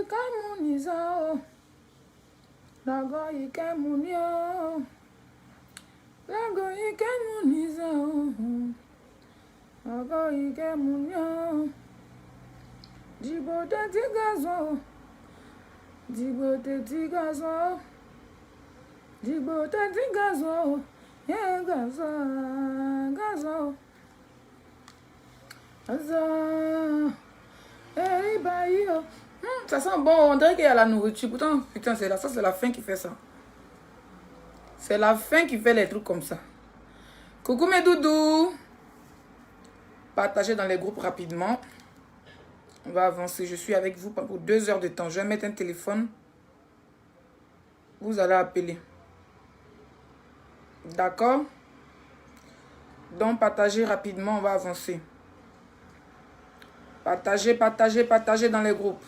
ikamunizao. Lago ikamunio. Lago ikamunizao. Lago ikamunio. Dibote tigazo. Dibote tigazo. Dibote tigazo. Yeah, gazo. Gazo. Gazo. Hey, baïo. Ça sent bon, on dirait qu'il y a la nourriture. Pourtant, putain, c'est la faim qui fait ça. C'est la faim qui fait les trucs comme ça. Coucou mes doudous. Partagez dans les groupes rapidement. On va avancer. Je suis avec vous pour 2 heures de temps. Je vais mettre un téléphone. Vous allez appeler. D'accord? Donc, partagez rapidement. On va avancer. Partagez, partagez, partagez dans les groupes.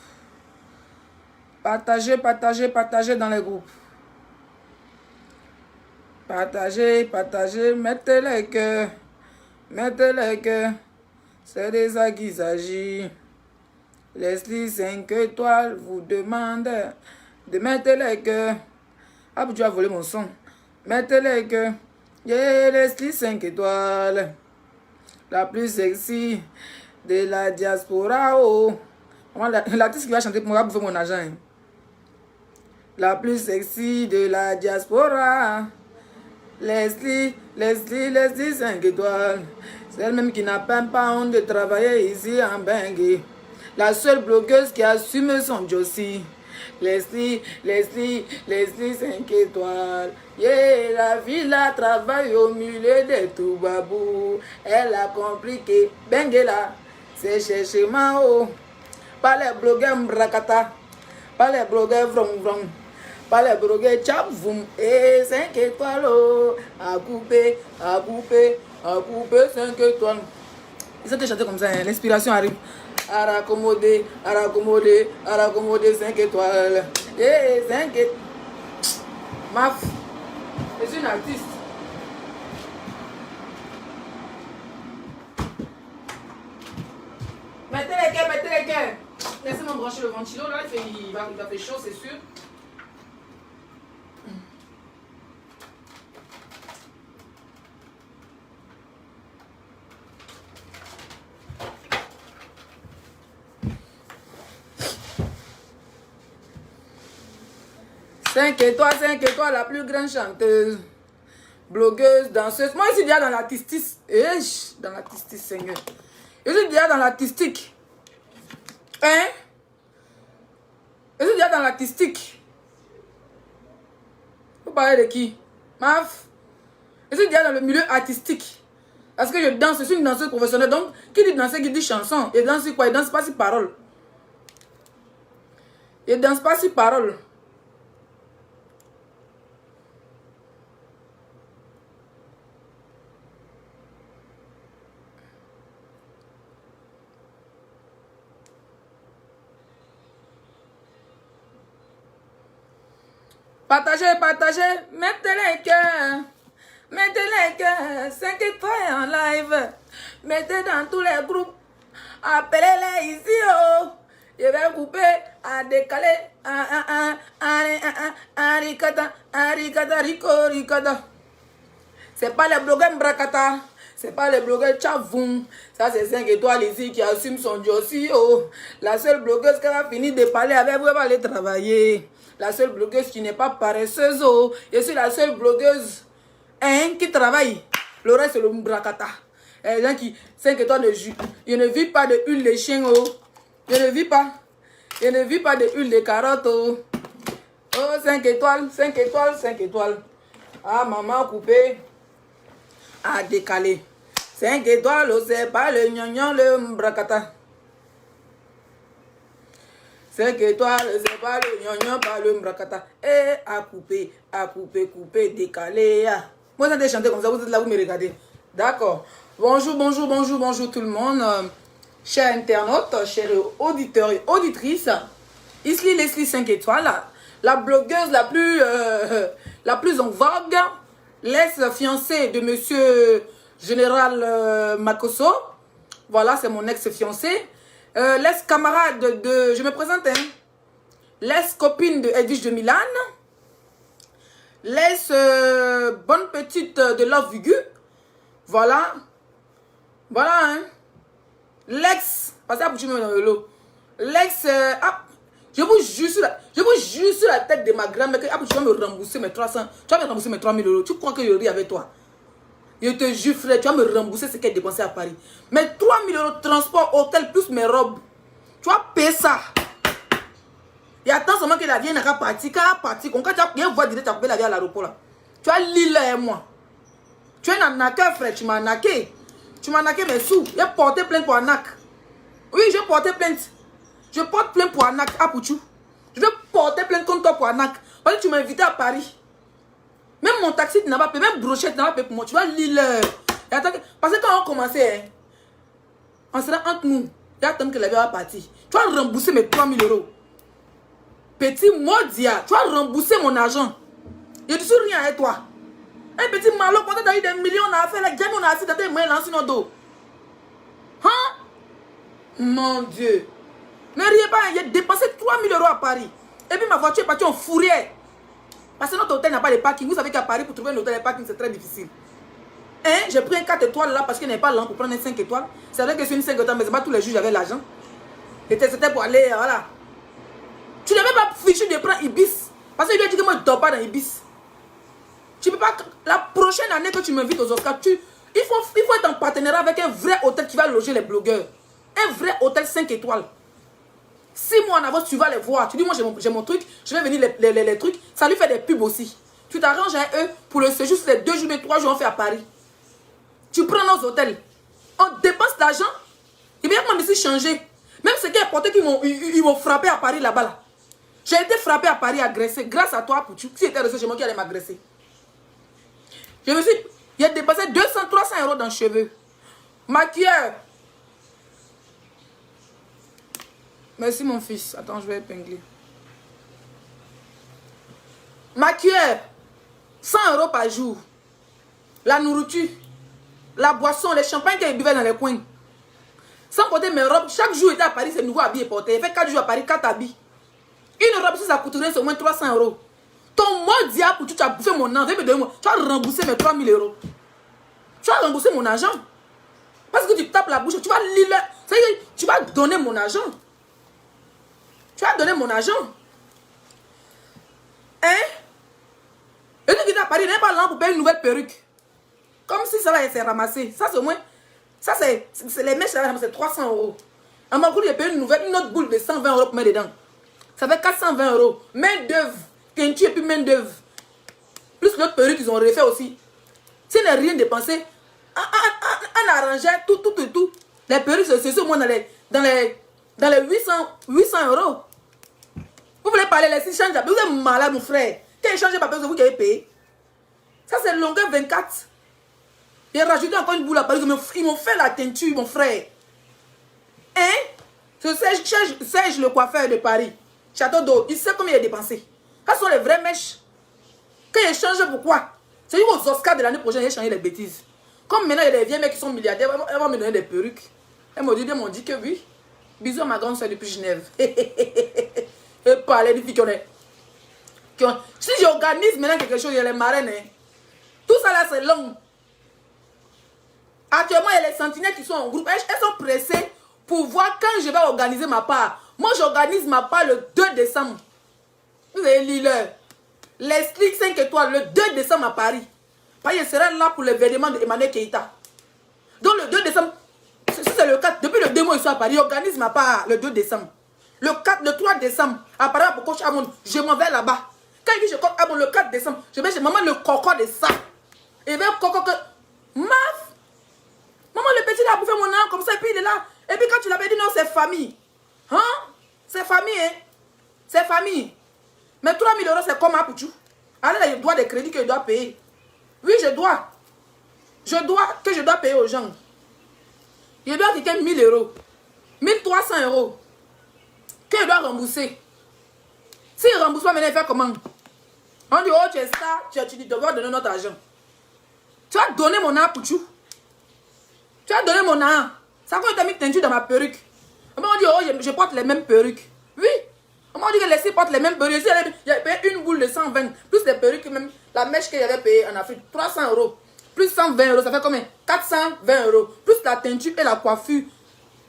Partagez, partagez, partagez dans les groupes. Partagez, partagez, mettez les cœurs. Mettez les cœurs. C'est de ça qu'il s'agit. Leslie 5 étoiles vous demande de mettre les cœurs. Ah, tu as volé mon son. Mettez les cœurs. Yeah, Leslie 5 étoiles. La plus sexy de la diaspora. Oh. L'artiste qui va chanter pour moi va bouffer mon argent. Hein. La plus sexy de la diaspora. Leslie 5 étoiles. C'est elle-même qui n'a pas honte de travailler ici en Bengue. La seule blogueuse qui assume son Josie. Leslie 5 étoiles. Yeah, la vie la travaille au milieu des Toubabou. Elle a compris que Bengue là, c'est chercher Mao. Pas les blogueurs Mbrakata. Pas les blogueurs Vrong. Pas les blogueurs Tchapvoum. Et 5 étoiles. Oh, à couper 5 étoiles. Ils ont chanté comme ça, hein. L'inspiration arrive. À raccommoder 5 étoiles. Et 5 étoiles. Maf, je suis une artiste. Mettez les cœurs. Laissez-moi brancher le ventilo là, il va faire chaud, c'est sûr. Cinq étoiles, la plus grande chanteuse, blogueuse, danseuse. Moi, je suis déjà dans l'artistique. Dans l'artistique, Seigneur. Je suis déjà dans l'artistique. Hein? Je suis déjà dans l'artistique. Vous parlez de qui? Maf? Je suis déjà dans le milieu artistique. Parce que je danse, je suis une danseuse professionnelle. Donc, qui dit danser, qui dit chanson? Et danse quoi? Il danse pas sur parole. Il danse pas sur parole. Partagez, mettez les cœurs. Mettez les cœurs, 5 étoiles en live. Mettez dans tous les groupes. Appelez-les ici, oh. Je vais couper, à décaler. Ricata. C'est pas les blogueurs Mbrakata. C'est pas les blogueurs Tchavoum. Ça, c'est 5 étoiles ici qui assume son Josie, oh. La seule blogueuse qui va finir de parler avec vous, elle va aller travailler. La seule blogueuse qui n'est pas paresseuse, oh. Je suis la seule blogueuse qui travaille. Le reste, c'est le Mbrakata. Les gens qui 5 étoiles de jus. Je ne vis pas de huile de chien, oh. Je ne vis pas de huile de carotte, oh. Oh, 5 étoiles. Ah, maman coupé. À décaler. 5 étoiles, oh, c'est pas le gnagnan, le Mbrakata. 5 étoiles, c'est pas le gnagnan, pas le Mbrakata. Et à couper, décaler. Moi, j'ai chanté comme ça, vous êtes là, vous me regardez. D'accord. Bonjour tout le monde. Chers internautes, chers auditeurs et auditrices. Ici Leslie 5 étoiles, la blogueuse la plus en vogue, l'ex-fiancée de monsieur Général Makosso. Voilà, c'est mon ex-fiancé. L'ex-camarade de... Je me présente, hein. l'ex-copine de Edwige de Milan, l'ex-bonne petite de Love Vigu, voilà, voilà, hein, l'ex, passez à Pouchu dans le lot, l'ex, je vous jure sur la tête de ma grand-mère que tu vas me rembourser mes 300, tu vas me rembourser mes 3000 euros, tu crois que je ris avec toi? Je te jure, frère, tu vas me rembourser ce qu'elle a dépensé à Paris. Mais 3000 euros de transport, hôtel, plus mes robes. Tu vas payer ça. Et attends seulement que la vieille n'a qu'à partir. Quand elle a parti, quand tu as bien voir direct, tu as coupé la vie à l'aéroport là. Tu as Lille et moi. Tu es un arnaqueur, frère. Tu m'as arnaqué. Tu m'as arnaqué mes sous. J'ai porté plainte pour arnaque. Oui, j'ai porté plainte. Je porte plainte pour arnaque à Pouchou. Je vais porter plainte contre toi pour arnaque. Parce que tu m'as invité à Paris. Même mon taxi, tu n'as pas payé. Même brochette, tu n'as pas payé pour moi. Tu vas Lille. Parce que quand on commençait, on sera entre nous. Il y a tant que la vie va partir. Tu vas rembourser mes 3000 euros. Petit Modia, tu vas rembourser mon argent. Je ne suis rien avec toi. Un petit malo, quand tu as eu des millions, on a fait la gamme, on a assis dans tes mains, lancé nos dos. Hein? Mon Dieu. Ne riez pas, j'ai dépensé 3000 euros à Paris. Et puis ma voiture est partie en fourrière. Parce que notre hôtel n'a pas de parking. Vous savez qu'à Paris, pour trouver un hôtel de parking, c'est très difficile. Hein? J'ai pris un 4 étoiles là parce qu'il n'est pas lent pour prendre un 5 étoiles. C'est vrai que c'est une 5 étoiles, mais c'est pas tous les jours j'avais l'argent. C'était pour aller, voilà. Tu n'avais pas fichu de prendre Ibis. Parce qu'il lui a dit que moi je ne dors pas dans Ibis. Tu peux pas. La prochaine année que tu m'invites aux Oscars, il faut être en partenariat avec un vrai hôtel qui va loger les blogueurs. Un vrai hôtel 5 étoiles. 6 mois en avance, tu vas les voir. Tu dis, moi j'ai mon truc, je vais venir les trucs. Ça lui fait des pubs aussi. Tu t'arranges avec eux pour le séjour, c'est 2 jours, 3 jours, on fait à Paris. Tu prends nos hôtels. On dépense l'argent. Et bien, moi, je me suis changé. Même ceux qui ont porté, ils m'ont frappé à Paris là-bas. Là. J'ai été frappé à Paris, agressé. Grâce à toi, Pouchou. Si c'était resté chez moi, qui allait m'agresser. J'ai dépensé 200, 300 euros dans les cheveux. Maquilleur. Merci mon fils. Attends, je vais épingler. Maquilleur. 100 euros par jour. La nourriture. La boisson, les champagnes qu'ils buvaient dans les coins. Sans porter mes robes. Chaque jour, j'étais à Paris, c'est nouveau habillé porté. Il fait 4 jours à Paris, 4 habits. Une robe, si ça coûterait, c'est au moins 300 euros. Ton mot diable, pour tu as bouffé mon argent. Tu as remboursé mes 3000 euros. Tu as remboursé mon argent. Parce que tu tapes la bouche, tu vas lire. Tu vas donner mon argent. Tu vas donner mon argent. Hein? Et tu qui à Paris, n'est pas là pour payer une nouvelle perruque. Comme si ça va être ramassé. Ça, c'est au moins. Ça, c'est les mèches, c'est 300 euros. À ma cour, j'ai payé une autre boule de 120 euros pour mettre dedans. Ça fait 420 euros. Main d'œuvre. Teinture et puis main d'œuvre. Plus l'autre perruque qu'ils ont refait aussi. S'il n'a rien dépensé, on arrangeait tout. Les perruques, c'est au moins dans les 800 euros. Vous voulez parler, les change. Vous êtes malade, mon frère. Quand ils changent pas, c'est vous qui avez payé. Ça, c'est longueur 24. J'ai rajouté encore une boule à Paris. Ils m'ont fait la teinture, mon frère. Hein? C'est Serge, le coiffeur de Paris. Château d'eau. Il sait combien il a dépensé. Ce sont les vraies mèches. Quand ils changent, pourquoi? C'est aux Oscars de l'année prochaine, ils changé les bêtises. Comme maintenant, il y a des vieux mecs qui sont milliardaires, elles vont me donner des perruques. Elles m'ont dit que oui. Bisous à ma grande soeur depuis Genève. Et parler des filles qui ont... Si j'organise maintenant quelque chose, il y a les marraines. Hein. Tout ça là, c'est long. Actuellement, il y a les sentinelles qui sont en groupe. Elles sont pressées pour voir quand je vais organiser ma part. Moi, j'organise ma part le 2 décembre. Vous avez lu l'heure. Leslie 5 étoiles, le 2 décembre à Paris. Parce qu'il sera là pour l'événement d'Emmanuel Keïta. Donc le 2 décembre, c'est le 4. Depuis le 2 mois, je suis à Paris. J'organise ma part le 2 décembre. Le 3 décembre, à Paris pour coach Amon, je m'en vais là-bas. Quand il dit je coach Amon le 4 décembre, je vais chez maman le coco de ça. Et bien, coco que. Maf! Maman, le petit a bouffé mon âme comme ça, et puis il est là. Et puis quand tu l'avais dit, non, c'est famille. Hein? C'est famille, hein? C'est famille. Mais 3000 euros, c'est comme un pouchou. Alors, il doit des crédits que je dois payer. Oui, je dois. Je dois payer aux gens. Je dois quitter 1000 euros. 1300 euros. Que je dois rembourser. Si je ne rembourse pas, maintenant, il fait comment? On dit, oh, tu es ça, tu dois donner notre argent. Tu as donné mon âme, pouchou. Tu as donné mon âme. Ça quand tu as mis teinture dans ma perruque. On dit, oh, je porte les mêmes perruques. Oui. On Comment on dit que les filles portent les mêmes perruques? J'ai payé une boule de 120, plus les perruques, même la mèche que j'avais payée en Afrique, 300 €. Plus 120 €, ça fait combien? 420 €. Plus la teinture et la coiffure,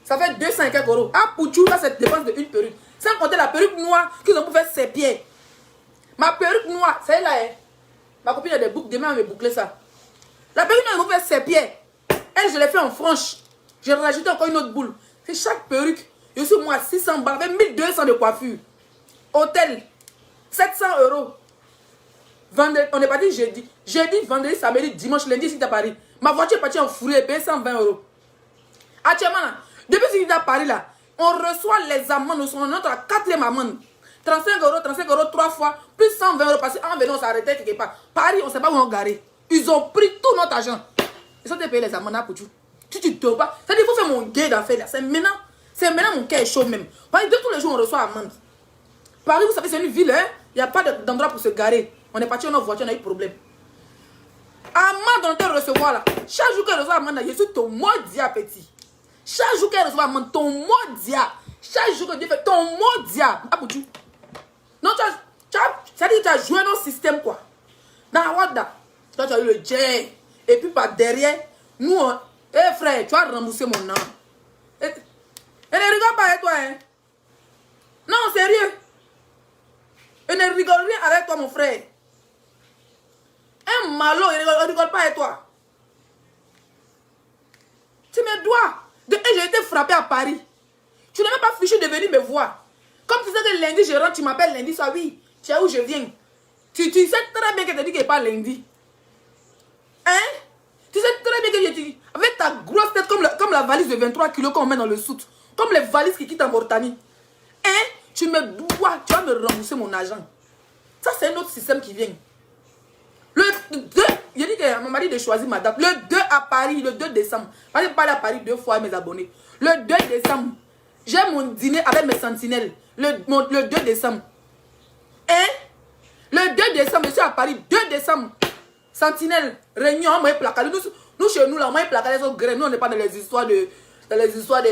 ça fait 200 quelques euros. Ah, Pouchou, là, c'est dépense d'une perruque. Sans compter la perruque noire qu'ils ont pour faire ses pieds. Ma perruque noire, c'est là, hein. Ma copine a des boucles, demain elle va me boucler ça. La perruque noire, ils vont faire ses pieds. Elle, je l'ai fait en franche. J'ai rajouté encore une autre boule. C'est chaque perruque, je suis moi 600 balles, avec 1200 de coiffure. Hôtel, 700 €. Vendredi, on est parti jeudi. Jeudi, vendredi, samedi, dimanche, lundi, ici à Paris. Ma voiture est partie en fourré, payé 120 €. Actuellement, là, depuis que je suis à Paris, là, on reçoit les amendes. Nous sommes notre 4e amende. 35 € 3 fois, plus 120 € parce qu'en venant, on s'arrêtait quelque part. Paris, on ne sait pas où on garé. Ils ont pris tout notre argent. Ils sont payés les amendes pour tout. Tu te dois pas. C'est-à-dire qu'il faut faire mon guet d'affaires là. C'est maintenant mon cœur est chaud même. Parce que tous les jours, on reçoit amende. Paris, vous savez, c'est une ville, hein. Il n'y a pas d'endroit pour se garer. On est parti dans notre voiture, on a eu problème. Amende, on te recevoir là. Chaque jour qu'elle reçoit amende, je suis ton maudit petit. Chaque jour qu'elle reçoit amende, ton maudit. Chaque jour que Dieu fait ton maudit. Ah, pour tout. Non, c'est-à-dire que tu as joué dans le système, quoi. Dans la Wada, toi, tu as eu le jet. Et puis par derrière, nous, frère, tu as remboursé mon nom. Et ne rigole pas avec toi, hein. Non, sérieux. Et ne rigole rien avec toi, mon frère. Un malot, il ne rigole pas avec toi. Tu me dois. Et j'ai été frappé à Paris. Tu n'as même pas fichu de venir me voir. Comme tu sais que lundi, je rentre, tu m'appelles lundi, ça oui. Tu sais où je viens. Tu sais très bien que tu dis qu'il n'est pas lundi. Hein? Tu sais très bien que je dis. Avec ta grosse tête comme la valise de 23 kilos qu'on met dans le soute. Comme les valises qui quittent en Mauritanie. Hein? Tu me dois, tu vas me rembourser mon argent. Ça, c'est un autre système qui vient. Le 2, j'ai dit que mon mari de choisir ma date. Le 2 à Paris, le 2 décembre. J'ai parlé à Paris 2 fois à mes abonnés. Le 2 décembre, j'ai mon dîner avec mes sentinelles. Le 2 décembre. Hein? Le 2 décembre, je suis à Paris. 2 décembre. Sentinelle, réunion, moi, placard. Nous, chez nous, là, moi, placard, nous, on n'est pas dans les histoires de. Dans les histoires de.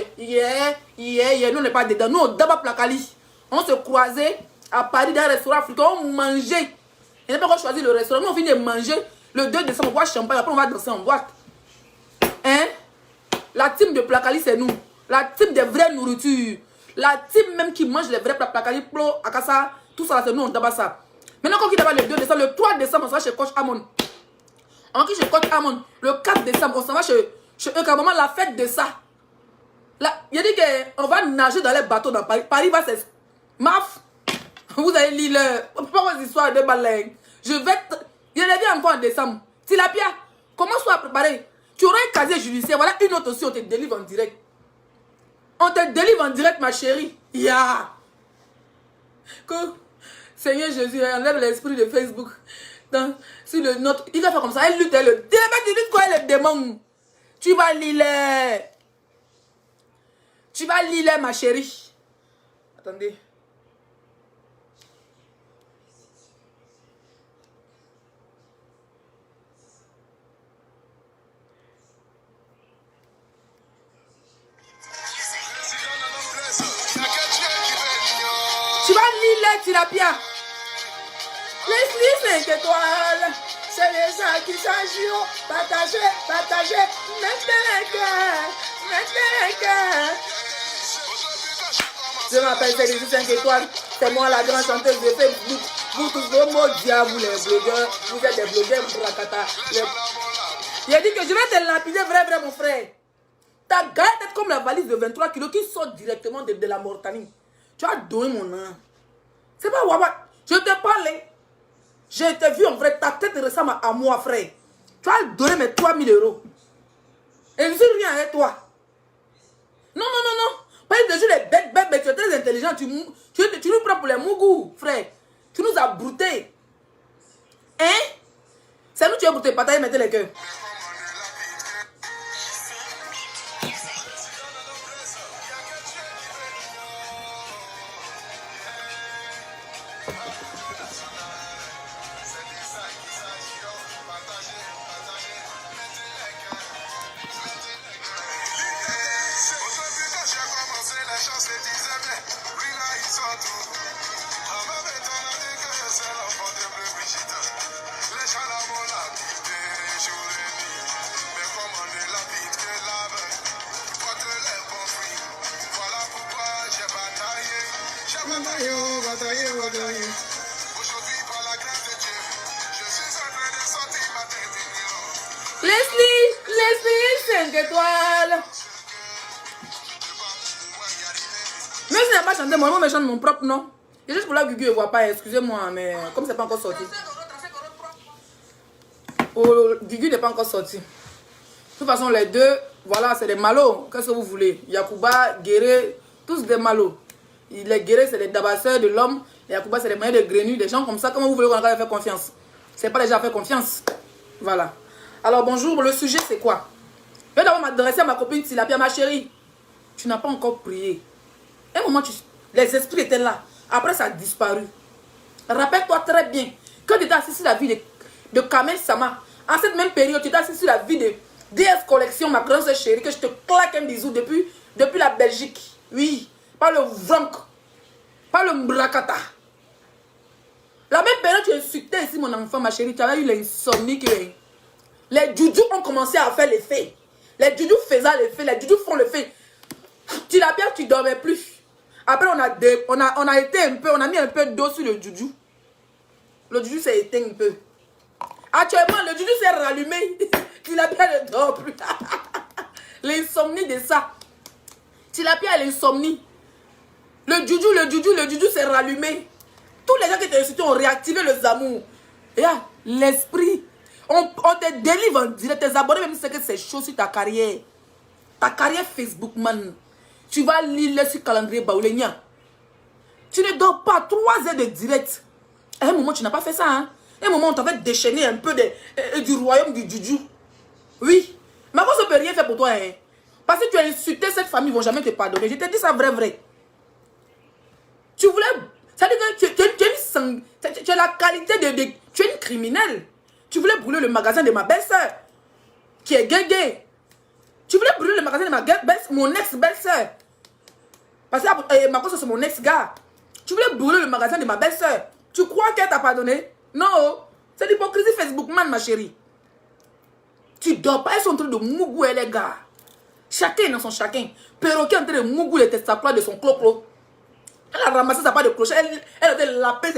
Nous, on n'est pas dedans. Nous, on d'abord placali. On se croisait à Paris dans un restaurant africain. On mangeait. Et n'a pas choisi le restaurant. Nous, on finit de manger. Le 2 décembre, on boit champagne. Après, on va danser en boîte. Hein? La team de placali, c'est nous. La team des vraies nourritures. La team même qui mange les vrais plats placali, plo, akasa, tout ça, c'est nous, on tabasse ça. Maintenant, quand il y a le 2 décembre, le 3 décembre, on s'en va chez Coach Amon. On va chez Coach Amon. Le 4 décembre, on s'en va chez eux, car moment, la fête de ça. Là, il a dit qu'on va nager dans les bateaux dans Paris. Paris va se. Maf, vous allez lire pas vos histoires de balai. Je vais. Il y a dit encore en décembre. Tilapia, commence-toi à préparer. Tu auras un casier judiciaire. Voilà une autre aussi, on te délivre en direct. On te délivre en direct, ma chérie. Ya. Que Seigneur Jésus, enlève l'esprit de Facebook. Sur le note, il va faire comme ça. Elle lutte, elle le. Tu luttes quoi, elle le démon. Tu vas lire. Tu vas lire, ma chérie. Attendez. Tu vas lire, Tilapia. Les 5 étoiles, c'est les gens qui s'agissent. Partagez, mettez les cœurs. Je m'appelle Céline 5 étoiles, c'est moi la grande chanteuse de Facebook. Vous tous vos mots diables, les blogueurs, vous êtes des blogueurs, vous rakata. Il a dit que je vais te lapider vrai, mon frère. Ta galette est comme la valise de 23 kilos qui sort directement de la Mauritanie. Tu as donné mon nom. C'est pas Wawa. Je te parlais. J'ai été vu en vrai. Ta tête ressemble à moi, frère. Tu as donné mes 3000 €. Et je ne suis rien avec toi. Non. Pas de jeu les bêtes, tu es très intelligent. Tu nous prends pour les mougous, frère. Tu nous as broutés. Hein? C'est nous qui as brouté. Partagez, mettez les cœurs. Leslie, 5 étoiles. Mais je n'ai pas chanté, moi je chante mon propre nom. C'est juste pour la Gugu, je ne vois pas, excusez-moi, mais comme c'est pas encore sorti. Oh, Gugu n'est pas encore sorti. De toute façon, les deux, voilà, c'est des malos. Qu'est-ce que vous voulez? Yakuba, Guéré, tous des malos. Les Guéré, c'est les dabasseurs de l'homme. Les Yakuba, c'est les moyens de grenouilles. Des gens comme ça, comment vous voulez qu'on leur faire confiance? C'est pas déjà faire confiance. Voilà. Alors, bonjour, le sujet, c'est quoi? Je vais d'abord m'adresser à ma copine Tilapia, ma chérie. Tu n'as pas encore prié. À un moment, les esprits étaient là. Après, ça a disparu. Rappelle-toi très bien que tu étais assis sur la vie de Kamel Sama. En cette même période, tu étais assis sur la vie de DS Collection, ma grande soeur chérie, que je te claque un bisou depuis la Belgique. Oui, pas le Vrank, pas le Mbrakata. La même période, tu insultais ici mon enfant, ma chérie. Tu avais eu l'insomnie. Les Djoudjou ont commencé à faire l'effet. Les Djoudjou faisaient l'effet, les Djoudjou font l'effet. Tu l'as bien, tu ne dormais plus. Après, on a été un peu, on a mis un peu d'eau sur le Djoudjou. Le Djoudjou s'est éteint un peu. Actuellement, le Djoudjou s'est rallumé. Tu l'as bien, ne dort plus. L'insomnie de ça. Tu l'as bien, l'insomnie. Le Djoudjou s'est rallumé. Tous les gens qui étaient insultés ont réactivé le Zamou. Et là, l'esprit. On te délivre en direct. Tes abonnés, même si c'est que c'est chaud sur ta carrière. Ta carrière Facebook, man. Tu vas lire sur le calendrier Baoulenia. Tu ne dors pas 3 heures de direct. À un moment, tu n'as pas fait ça. Hein? À un moment, on t'avait déchaîné un peu du royaume du Djoudjou. Oui. Mais moi, ça ne peut rien faire pour toi. Hein? Parce que tu as insulté cette famille, ils ne vont jamais te pardonner. Je te dis ça vrai. Tu voulais... Ça veut dire que tu as la qualité de... Tu es une criminelle. Tu voulais brûler le magasin de ma belle-sœur. Qui est gay. Tu voulais brûler le magasin de mon ex-belle-sœur. Parce que ma cause, c'est mon ex-gars. Tu voulais brûler le magasin de ma belle-sœur. Tu crois qu'elle t'a pardonné? Non. C'est l'hypocrisie Facebook, man, ma chérie. Tu dors pas. Elles sont en train de mougouer les gars. Chacun dans son chacun. Perroquet est en train de mougouer les testaclois de son clo-clo. Elle a ramassé sa part de clocher. Elle a lapé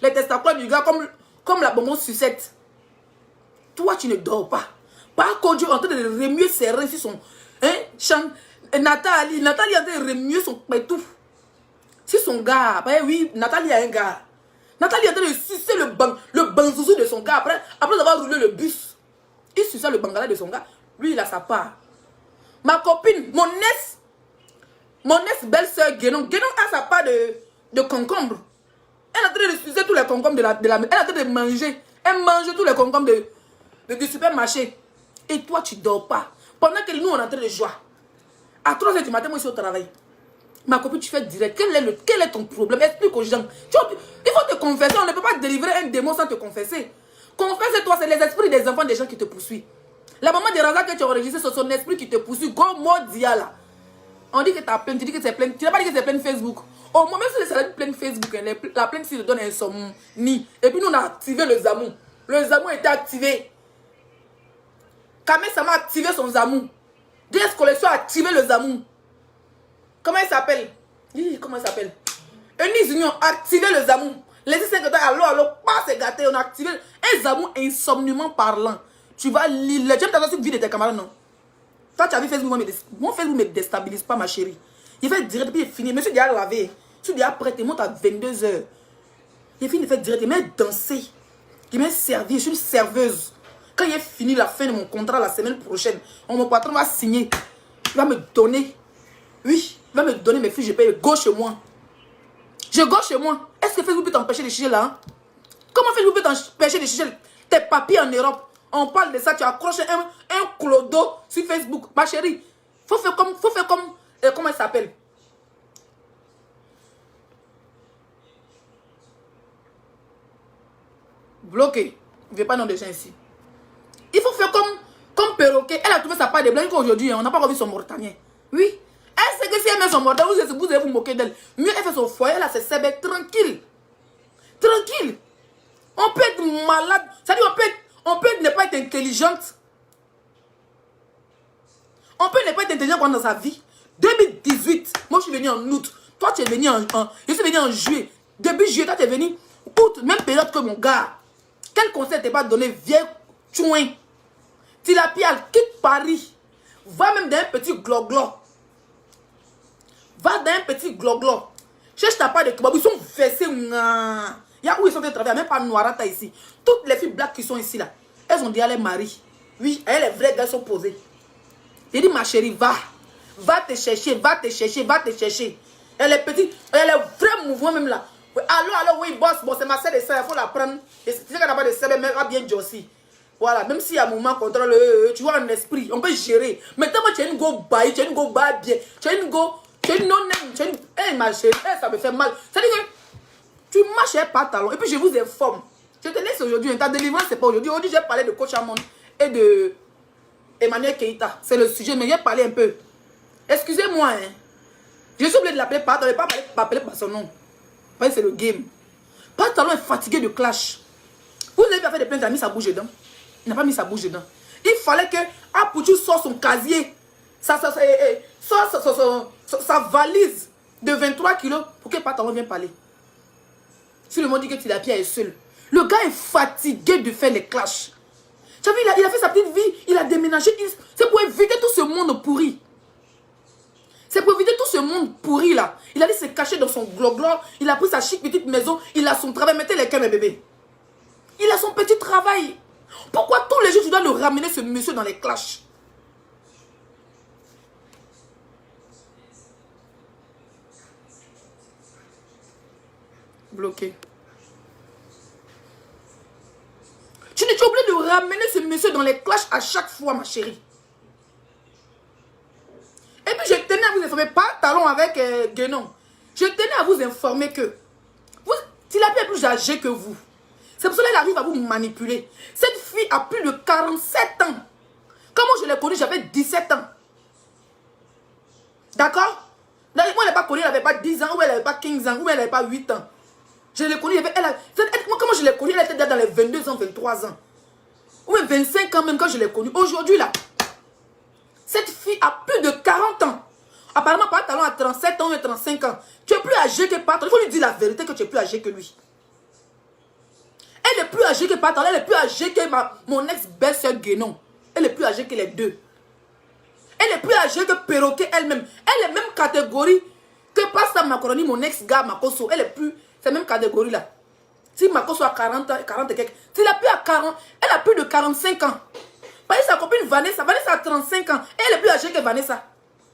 les testaclois du gars comme la bonbon sucette. Toi, tu ne dors pas. Par contre, Dieu est en train de remuer ses reins sur son... Nathalie est en train de remuer son pétou. C'est son gars. Après, oui, Nathalie a un gars. Nathalie est en train de sucer le banzouzou de son gars. Après avoir roulé le bus. Il suçait le bangala de son gars. Lui, il a sa part. Ma copine, mon ex-belle-sœur Guénon a sa part de concombre. Elle est en train de sucer tous les concombres de la elle est en train de manger. Elle mange tous les concombres du supermarché. Et toi, tu ne dors pas. Pendant que nous, on est en train de jouer. À 3 h du matin, moi, je suis au travail. Ma copine, tu fais direct. Quel est ton problème? Explique aux gens. Il faut te confesser. On ne peut pas délivrer un démon sans te confesser. Confesse-toi, c'est les esprits des enfants des gens qui te poursuivent. La maman de Raza que tu as enregistré, c'est son esprit qui te poursuit. Go Modia là. On dit que tu as plein, tu dis que c'est plein. Tu n'as pas dit que c'est plein Facebook. Au moment où c'est plein Facebook, la plainte s'il donne un somni. Et puis nous, on a activé le Zamou. Le Zamou était activé. Kamel Sama a activé son Zamou. DS Collection a activé le Zamou. Comment il s'appelle? Comment il s'appelle? Eunice Union a activé le Zamou. Les 5 allô, pas se gâter. On a activé un Zamou insomniement parlant. Tu vas lire. Tu aimes ta vie de tes camarades, non? Toi, tu as vu Facebook, mon Facebook ne me déstabilise pas, ma chérie. Il fait direct, puis il est fini. Monsieur déjà lavé. Je suis déjà prêt, il monte à 22 h. Il finit de faire direct, il m'a dansé. Il m'a servi, je suis une serveuse. Quand il est fini la fin de mon contrat la semaine prochaine, mon patron va signer. Il va me donner. Oui, il va me donner mes filles, je paye. Go chez moi. Je go chez moi. Est-ce que Facebook peut t'empêcher de chicher là? Hein? Comment Facebook peut t'empêcher de chicher tes papiers en Europe? On parle de ça, tu accroches un clodo sur Facebook. Ma chérie, faut faire comme comment elle s'appelle? Bloqué. Je ne vais pas nom de gens ici. Il faut faire comme perroquet. Elle a trouvé sa part de blanc aujourd'hui. Hein, on n'a pas revu son mortanien. Oui. Elle sait que si elle met son mortanien, vous allez vous moquer d'elle. Mieux elle fait son foyer, là, c'est sébé, tranquille. Tranquille. On peut être malade. C'est-à-dire, on peut ne pas être intelligente. On peut ne pas être intelligent dans sa vie. 2018, moi je suis venu en août. Toi tu es venu je suis venu en juillet. Depuis juillet, tu es venu, même période que mon gars. Quel conseil t'es pas donné? Viens, chouin. Tilapia, quitte Paris. Va même dans un petit gloglo. Va dans un petit gloglo. Cherche ta part de kebab. Ils sont fessés. Il y a où ils sont en train de travailler, même pas Noirata ici. Toutes les filles black qui sont ici là, elles ont dit à les maris. Oui, elles, les vrais gars sont posés. J'ai dit, ma chérie, va. Va te chercher, va te chercher, va te chercher. Elle est petite, elle est vrai mouvement même là. Allô, oui, boss, bon, c'est ma sœur et ça, il faut la prendre. Tu sais qu'elle n'a pas de sœur, mais elle va bien Josie. Voilà, même s'il y a un moment contrôle, tu vois, un esprit, on peut gérer. Mais tellement tu as une go baille, tu as une go baille bien, tu as une go, tu as une non-name, tu as une. Eh, ma chérie, ça me fait mal. C'est-à-dire que tu marches un pantalon, et puis je vous informe. Je te laisse aujourd'hui, ta délivrance, c'est pas aujourd'hui. Aujourd'hui, j'ai parlé de Coach Amon et de Emmanuel Keita. C'est le sujet, mais j'ai parlé un peu. Excusez-moi, hein. Je suis obligé de l'appeler Pantalon, et pas m'appeler par son nom. C'est le game. Pantalon est fatigué de clash. Vous avez fait des plaintes, il a mis sa bouche dedans. Il n'a pas mis sa bouche dedans. Il fallait que Apoutou sorte son casier, sa valise de 23 kilos pour que Pantalon vienne parler. Si le monde dit que Tilapia est seul. Le gars est fatigué de faire les clashs. Tu as vu, il a fait sa petite vie, il a déménagé. C'est pour éviter tout ce monde pourri. C'est pour éviter tout ce monde pourri là. Il allait se cacher dans son gloglo. Il a pris sa chic petite maison. Il a son travail. Mettez les cœurs, mes bébés. Il a son petit travail. Pourquoi tous les jours tu dois le ramener ce monsieur dans les clashs? Bloqué. Tu n'es pas obligé de ramener ce monsieur dans les clashs à chaque fois, ma chérie. Et puis je tenais à vous informer, pas talon avec Guénon. Je tenais à vous informer que Tilapia est plus âgé que vous. C'est pour cela qu'elle arrive à vous manipuler. Cette fille a plus de 47 ans. Quand moi je l'ai connue, j'avais 17 ans. D'accord? Moi je ne l'ai pas connue, elle n'avait pas 10 ans, ou elle n'avait pas 15 ans, ou elle n'avait pas 8 ans. Je l'ai connue, moi comment je l'ai connue, elle était déjà dans les 22 ans, 23 ans. Ou même 25 ans même quand je l'ai connue. Aujourd'hui là, cette fille a plus de 40 ans. Apparemment, Pantalon a 37 ans ou 35 ans. Tu es plus âgé que Pantalon. Il faut lui dire la vérité que tu es plus âgé que lui. Elle est plus âgée que Pantalon. Elle est plus âgée que mon ex-belle-sœur Guénon. Elle est plus âgée que les deux. Elle est plus âgée que Perroquet elle-même. Elle est même catégorie que Pasta Macaroni, mon ex-gars Makoso. Elle est plus... C'est même catégorie là. Si Makoso a 40 ans, 40 et quelques. Si elle a plus à 40, elle a plus de 45 ans. Par exemple, sa copine Vanessa. Vanessa a 35 ans. Et elle est plus âgée que Vanessa.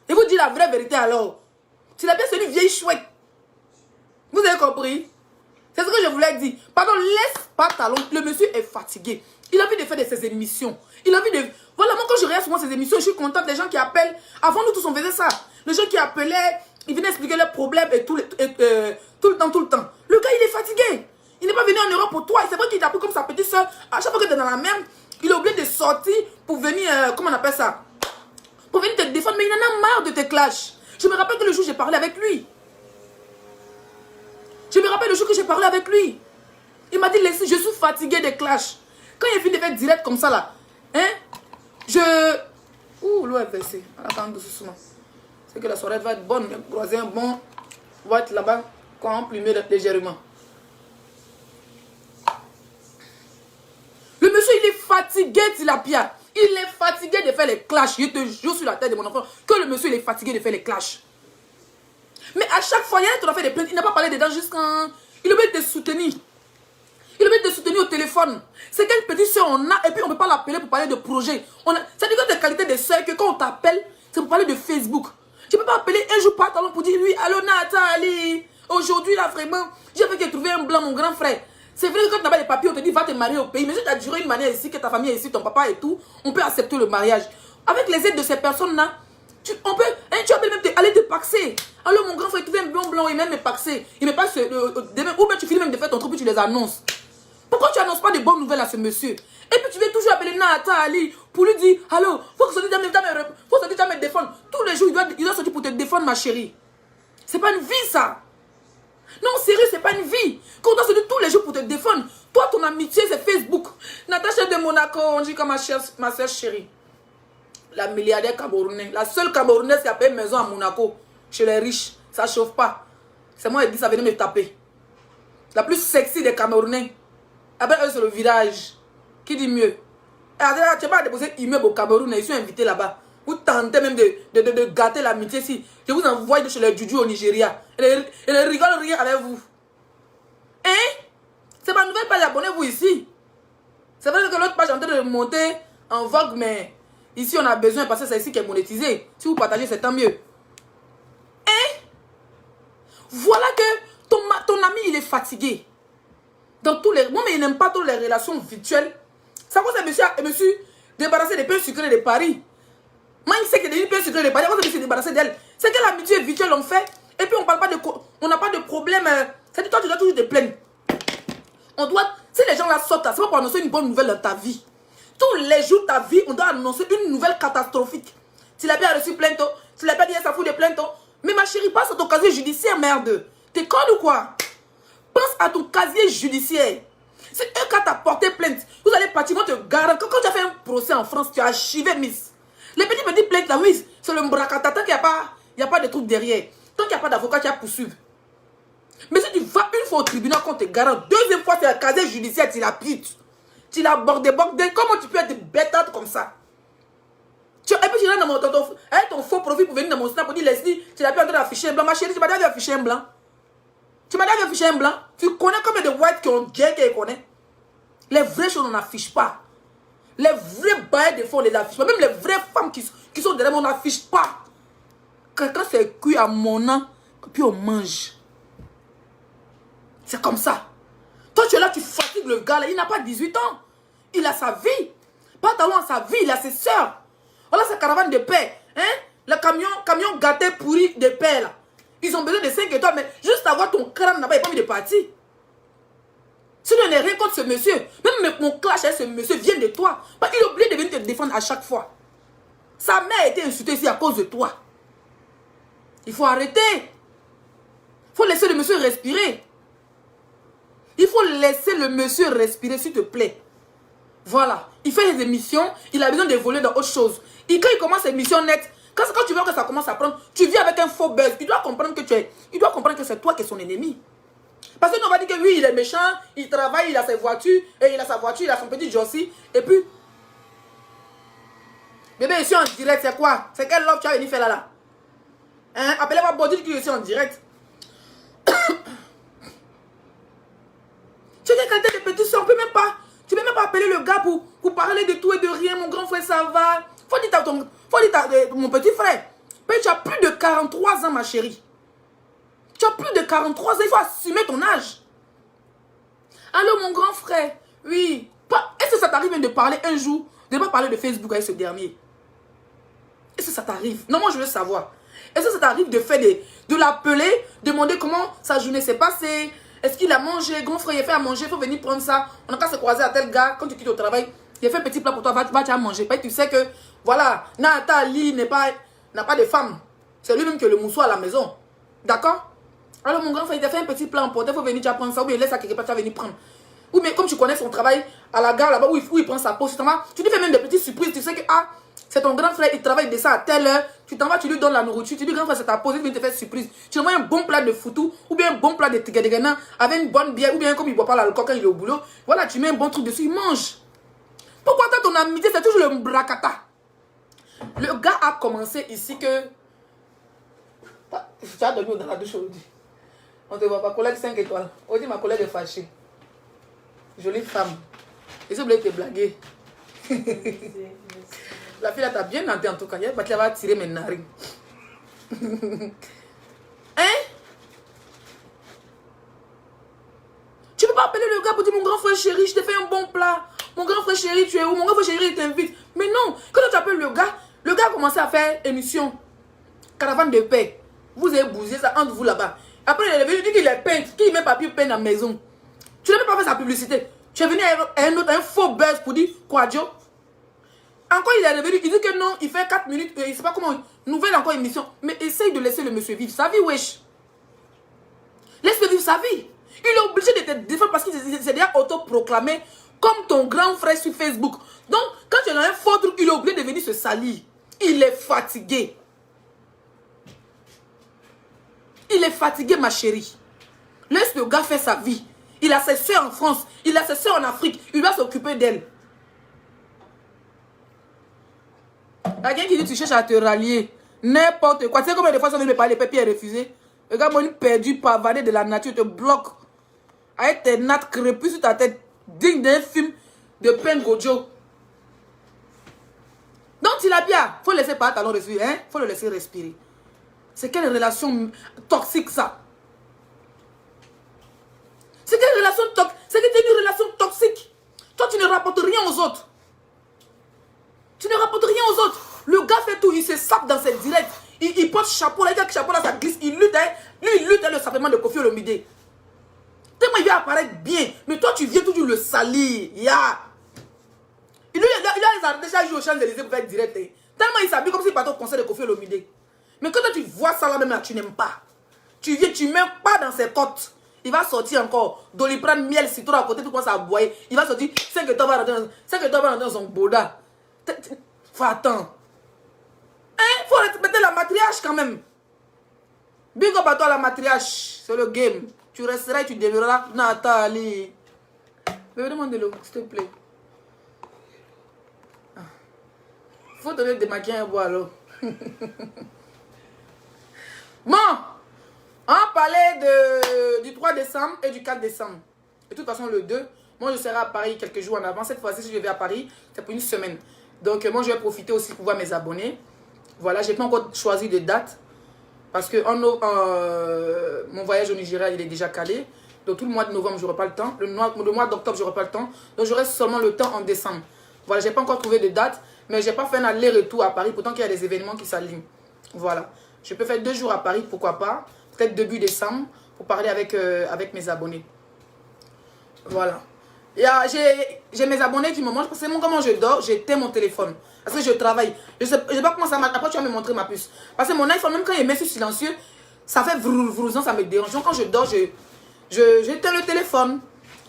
Je vous dis la vraie vérité alors. Tilapia, c'est une vieille chouette. Vous avez compris? C'est ce que je voulais dire. Pardon, laisse pas talon. Le monsieur est fatigué. Il a envie de faire de ses émissions. Il a envie de... Voilà, moi quand je regarde souvent ses émissions, je suis contente des gens qui appellent. Avant nous tous on faisait ça. Les gens qui appelaient, ils venaient expliquer leurs problèmes et tout le temps. Le gars il est fatigué. Il n'est pas venu en Europe pour toi. C'est vrai qu'il t'a pris comme sa petite soeur. À chaque fois que tu es dans la merde, il est obligé de sortir pour venir, comment on appelle ça? Pour venir te défendre, mais il en a marre de tes clashs. Je me rappelle que le jour où j'ai parlé avec lui. Je me rappelle le jour que j'ai parlé avec lui. Il m'a dit, Leslie, je suis fatigué des clashs. Quand il est fini de faire direct comme ça là, hein, ouh, l'eau est versée. On attend doucement. C'est que la soirée va être bonne. Le voisin bon va être là-bas, quand on plumer légèrement. Le monsieur, il est fatigué, Tilapia. Il est fatigué de faire les clashs. Je te jure sur la tête de mon enfant que le monsieur, il est fatigué de faire les clashs. Mais à chaque fois, il y a fait des plaintes. Il n'a pas parlé dedans jusqu'à... Il veut te soutenir. Il veut te soutenir au téléphone. C'est quelle petite soeur on a et puis on ne peut pas l'appeler pour parler de projet. C'est-à-dire que des qualités de soeur que quand on t'appelle, c'est pour parler de Facebook. Tu ne peux pas appeler un jour par talon pour dire oui, allô Nathalie. Aujourd'hui là vraiment, j'ai fait que trouver un blanc, mon grand frère. C'est vrai que quand tu n'as pas les papiers, on te dit va te marier au pays. Mais si tu as duré une manière ici, que ta famille est ici, ton papa et tout, on peut accepter le mariage. Avec les aides de ces personnes-là, tu peux même aller te paxer. Alors mon grand frère, tu veux un blanc, il même me paxer. Il me passe demain, ou bien tu finis même de faire ton truc, puis tu les annonces. Pourquoi tu n'annonces pas de bonnes nouvelles à ce monsieur? Et puis tu veux toujours appeler Nathalie pour lui dire, allô, faut que ça dise jamais me défendre. Tous les jours, il doit sortir pour te défendre, ma chérie. C'est pas une vie, ça. Non, sérieux, c'est pas une vie. Quand on doit sortir tous les jours pour te défendre. Toi, ton amitié, c'est Facebook. Natacha de Monaco, on dit comme ma soeur chérie. La milliardaire camerounaise. La seule camerounaise qui a payé une maison à Monaco. Chez les riches. Ça chauffe pas. C'est moi qui dis ça venait me taper. La plus sexy des Camerounais. Après eux, c'est le village. Qui dit mieux? Tu n'as pas déposé immeuble au Cameroun, ils sont invités là-bas. Vous tentez même de gâter l'amitié si je vous envoie de chez les Juju au Nigeria. Et les rigolent rien avec vous. Hein? C'est ma nouvelle page, abonnez-vous ici. C'est vrai que l'autre page est en train de monter en vogue, mais ici on a besoin parce que c'est ici qui est monétisé. Si vous partagez, c'est tant mieux. Hein? Voilà que ton ami, il est fatigué. Dans tous les... Moi, mais il n'aime pas trop les relations virtuelles. Ça cause me suis débarrassé des pains sucrés de Paris. Moi, il sait que des pains sucrés de Paris, je me suis débarrassé d'elle. C'est que l'amitié virtuelle, on fait. Et puis, on parle pas de... On n'a pas de problème. C'est-à-dire, toi, tu dois toujours te plaindre. On doit... Si les gens là sortent, c'est pas pour annoncer une bonne nouvelle dans ta vie. Tous les jours de ta vie, on doit annoncer une nouvelle catastrophique. Tu l'as bien reçu plainte, tu l'as pas dit, ça fout des plaintes. Mais ma chérie, passe à ton casier judiciaire, merde. T'es con ou quoi? Pense à ton casier judiciaire. C'est eux qui t'ont porté plainte. Vous allez partir, vont te garantir. Quand tu as fait un procès en France, tu as archivé, miss. Les petits plaintes, là, oui, c'est le bracata. Tant qu'il n'y a pas de truc derrière. Tant qu'il n'y a pas d'avocat, tu as poursuivre. Mais si tu vas une fois au tribunal, qu'on te garantit, deuxième fois, c'est un casier judiciaire, tu l'as pute. Tu l'as bordé. Comment tu peux être bêtade comme ça? Et puis tu es dans ton faux profil pour venir dans mon snap pour dire, Leslie, tu l'as plus en train d'afficher un blanc. Ma chérie, tu m'as déjà affiché un blanc. Tu m'as déjà affiché un blanc. Tu connais combien de whites qui ont gay qui connaissent? Les vraies choses, on n'affiche pas. Les vrais bails de fonds, on les affiche pas. Même les vraies femmes qui sont derrière moi, on n'affiche pas. Quand c'est cuit à mon nom, puis on mange. C'est comme ça. Toi, tu es là, tu fatigues le gars là. Il n'a pas 18 ans. Il a sa vie. Pas talent à sa vie, il a ses soeurs. Voilà sa caravane de paix. Hein? Le camion gâté pourri de paix là. Ils ont besoin de 5 étoiles, mais juste avoir ton crâne là-bas, il n'a pas envie de partir. Si tu n'es rien contre ce monsieur, même mon clash avec ce monsieur vient de toi. Parce qu'il est obligé de venir te défendre à chaque fois. Sa mère a été insultée ici à cause de toi. Il faut arrêter. Il faut laisser le monsieur respirer. Il faut laisser le monsieur respirer, s'il te plaît. Voilà. Il fait des émissions, il a besoin d'évoluer dans autre chose. Et quand il commence ses émissions nettes, quand tu vois que ça commence à prendre, tu vis avec un faux buzz. Il doit comprendre que c'est toi qui es son ennemi. Parce que nous on va dire que oui, il est méchant, il travaille, il a ses voitures, et il a sa voiture, il a son petit Jossie, et puis... Bébé, je suis en direct, c'est quoi? C'est quel love tu as venu faire là? Hein? Appelez-moi Body que je suis en direct. Tu as des qualités de petit soeur, tu peux même pas appeler le gars pour parler de tout et de rien, mon grand frère, ça va. Faut dire mon petit frère. Mais tu as plus de 43 ans, ma chérie. Tu as plus de 43 ans, il faut assumer ton âge. Allô, mon grand frère. Oui. Est-ce que ça t'arrive de parler un jour, de ne pas parler de Facebook avec ce dernier? Est-ce que ça t'arrive? Non, moi je veux savoir. Est-ce que ça t'arrive de l'appeler, demander comment sa journée s'est passée? Est-ce qu'il a mangé? Grand frère, il a fait à manger, il faut venir prendre ça. On a qu'à se croiser à tel gars, quand tu quittes au travail, il a fait un petit plat pour toi, va tu as manger. Tu sais que, voilà, Nathalie n'a pas de femme. C'est lui-même qui a le mousseau à la maison. D'accord? Alors mon grand frère, il a fait un petit plat emporté, il faut venir, tu vas prendre ça, ou bien laisse ça quelque part, tu vas venir prendre. Ou bien comme tu connais son travail à la gare là-bas, où il prend sa pause, tu lui fais même des petites surprises, tu sais que, c'est ton grand frère, il travaille de ça à telle heure, tu t'en vas, tu lui donnes la nourriture, tu dis grand frère, c'est ta pause, il vient te faire surprise. Tu lui envoies un bon plat de foutou, ou bien un bon plat de tigadegana, avec une bonne bière, ou bien comme il ne boit pas l'alcool quand il est au boulot, voilà, tu mets un bon truc dessus, il mange. Pourquoi ton amitié, c'est toujours le bracata? Le gars a commencé ici que... Tu as dormi dans la douche aujourd'hui. On te voit pas, collègue 5 étoiles. On dit ma collègue est fâchée. Jolie femme. Et si vous voulez te blaguer. La fille là t'a bien nanté en tout cas. Elle va tirer mes narines. Hein? Tu peux pas appeler le gars pour dire mon grand frère chéri, je t'ai fait un bon plat. Mon grand frère chéri, tu es où? Mon grand frère chéri, il t'invite. Mais non, quand tu appelles le gars a commencé à faire émission. Caravane de paix. Vous avez bousillé ça entre vous là-bas. Après, il est venu dire qu'il est peintre, qu'il met papier peint à la maison. Tu n'as même pas fait sa publicité. Tu es venu à un faux buzz pour dire quoi, Joe? Encore, il est revenu, il dit que non, il fait 4 minutes, il ne sait pas comment, nouvelle encore émission. Mais essaye de laisser le monsieur vivre sa vie, wesh. Laisse-le vivre sa vie. Il est obligé de te défendre parce qu'il s'est déjà autoproclamé comme ton grand frère sur Facebook. Donc, quand tu as un faux truc, il est obligé de venir se salir. Il est fatigué. Il est fatigué, ma chérie. Laisse le gars faire sa vie. Il a ses soeurs en France. Il a ses soeurs en Afrique. Il va s'occuper d'elle. Quelqu'un qui dit tu cherches à te rallier. N'importe quoi. Tu sais combien de fois ils sont venus me parler, Pépi est refusé. Regarde, moi, une perdue pavadée de la nature te bloque. Avec tes nattes crépus sur ta tête. Digne d'un film de Pen Gojo. Donc, Tilapia, faut laisser pas talon respirer. Hein? Faut le laisser respirer. C'est quelle relation toxique ça? C'est quelle relation toxique? C'est que tu es une relation toxique. Toi, tu ne rapportes rien aux autres. Tu ne rapportes rien aux autres. Le gars fait tout, il se sape dans ses directs. Il porte chapeau, là, il a le chapeau là, ça glisse. Il lutte, hein. Lui, il lutte avec le sapement de Kofi Olomide. Tellement il vient apparaître bien. Mais toi, tu viens toujours le salir. Yeah. Il a déjà joué au Champs-Élysées pour faire direct. Hein. Tellement il s'habille comme s'il partait au concert de Kofi Olomide. Mais quand toi, tu vois ça là même là, tu n'aimes pas. Tu viens, tu ne mets pas dans ses côtes. Il va sortir encore. Doliprane, miel, citron à côté, tout commence à boire. Il va sortir 5 étoiles va rentrer dans son boda. Faut attendre. Hein? Faut respecter la matriarche quand même. Big up à toi la matriarche. C'est le game. Tu resteras et tu demeureras Nathalie. Je vais demander l'eau, s'il te plaît. Faut donner des maquillants et boire l'eau. Bon. On parlait du 3 décembre et du 4 décembre. De toute façon, le 2, moi je serai à Paris quelques jours en avant. Cette fois-ci, si je vais à Paris, c'est pour une semaine. Donc, moi je vais profiter aussi pour voir mes abonnés. Voilà, je n'ai pas encore choisi de date. Parce que mon voyage au Nigeria, il est déjà calé. Donc, tout le mois de novembre, je n'aurai pas le temps. Le mois d'octobre, je n'aurai pas le temps. Donc, j'aurai seulement le temps en décembre. Voilà, je n'ai pas encore trouvé de date. Mais je n'ai pas fait un aller-retour à Paris. Pourtant qu'il y a des événements qui s'alignent. Voilà. Je peux faire 2 jours à Paris, pourquoi pas. Peut-être début décembre, pour parler avec mes abonnés. Voilà. J'ai mes abonnés qui me mangent. Parce que comment je dors, j'éteins mon téléphone. Parce que je travaille. Je sais pas comment ça marche. Après, tu vas me montrer ma puce. Parce que mon iPhone, même quand il met sur silencieux, ça fait vrouzant, ça me dérange. Donc, quand je dors, j'éteins le téléphone.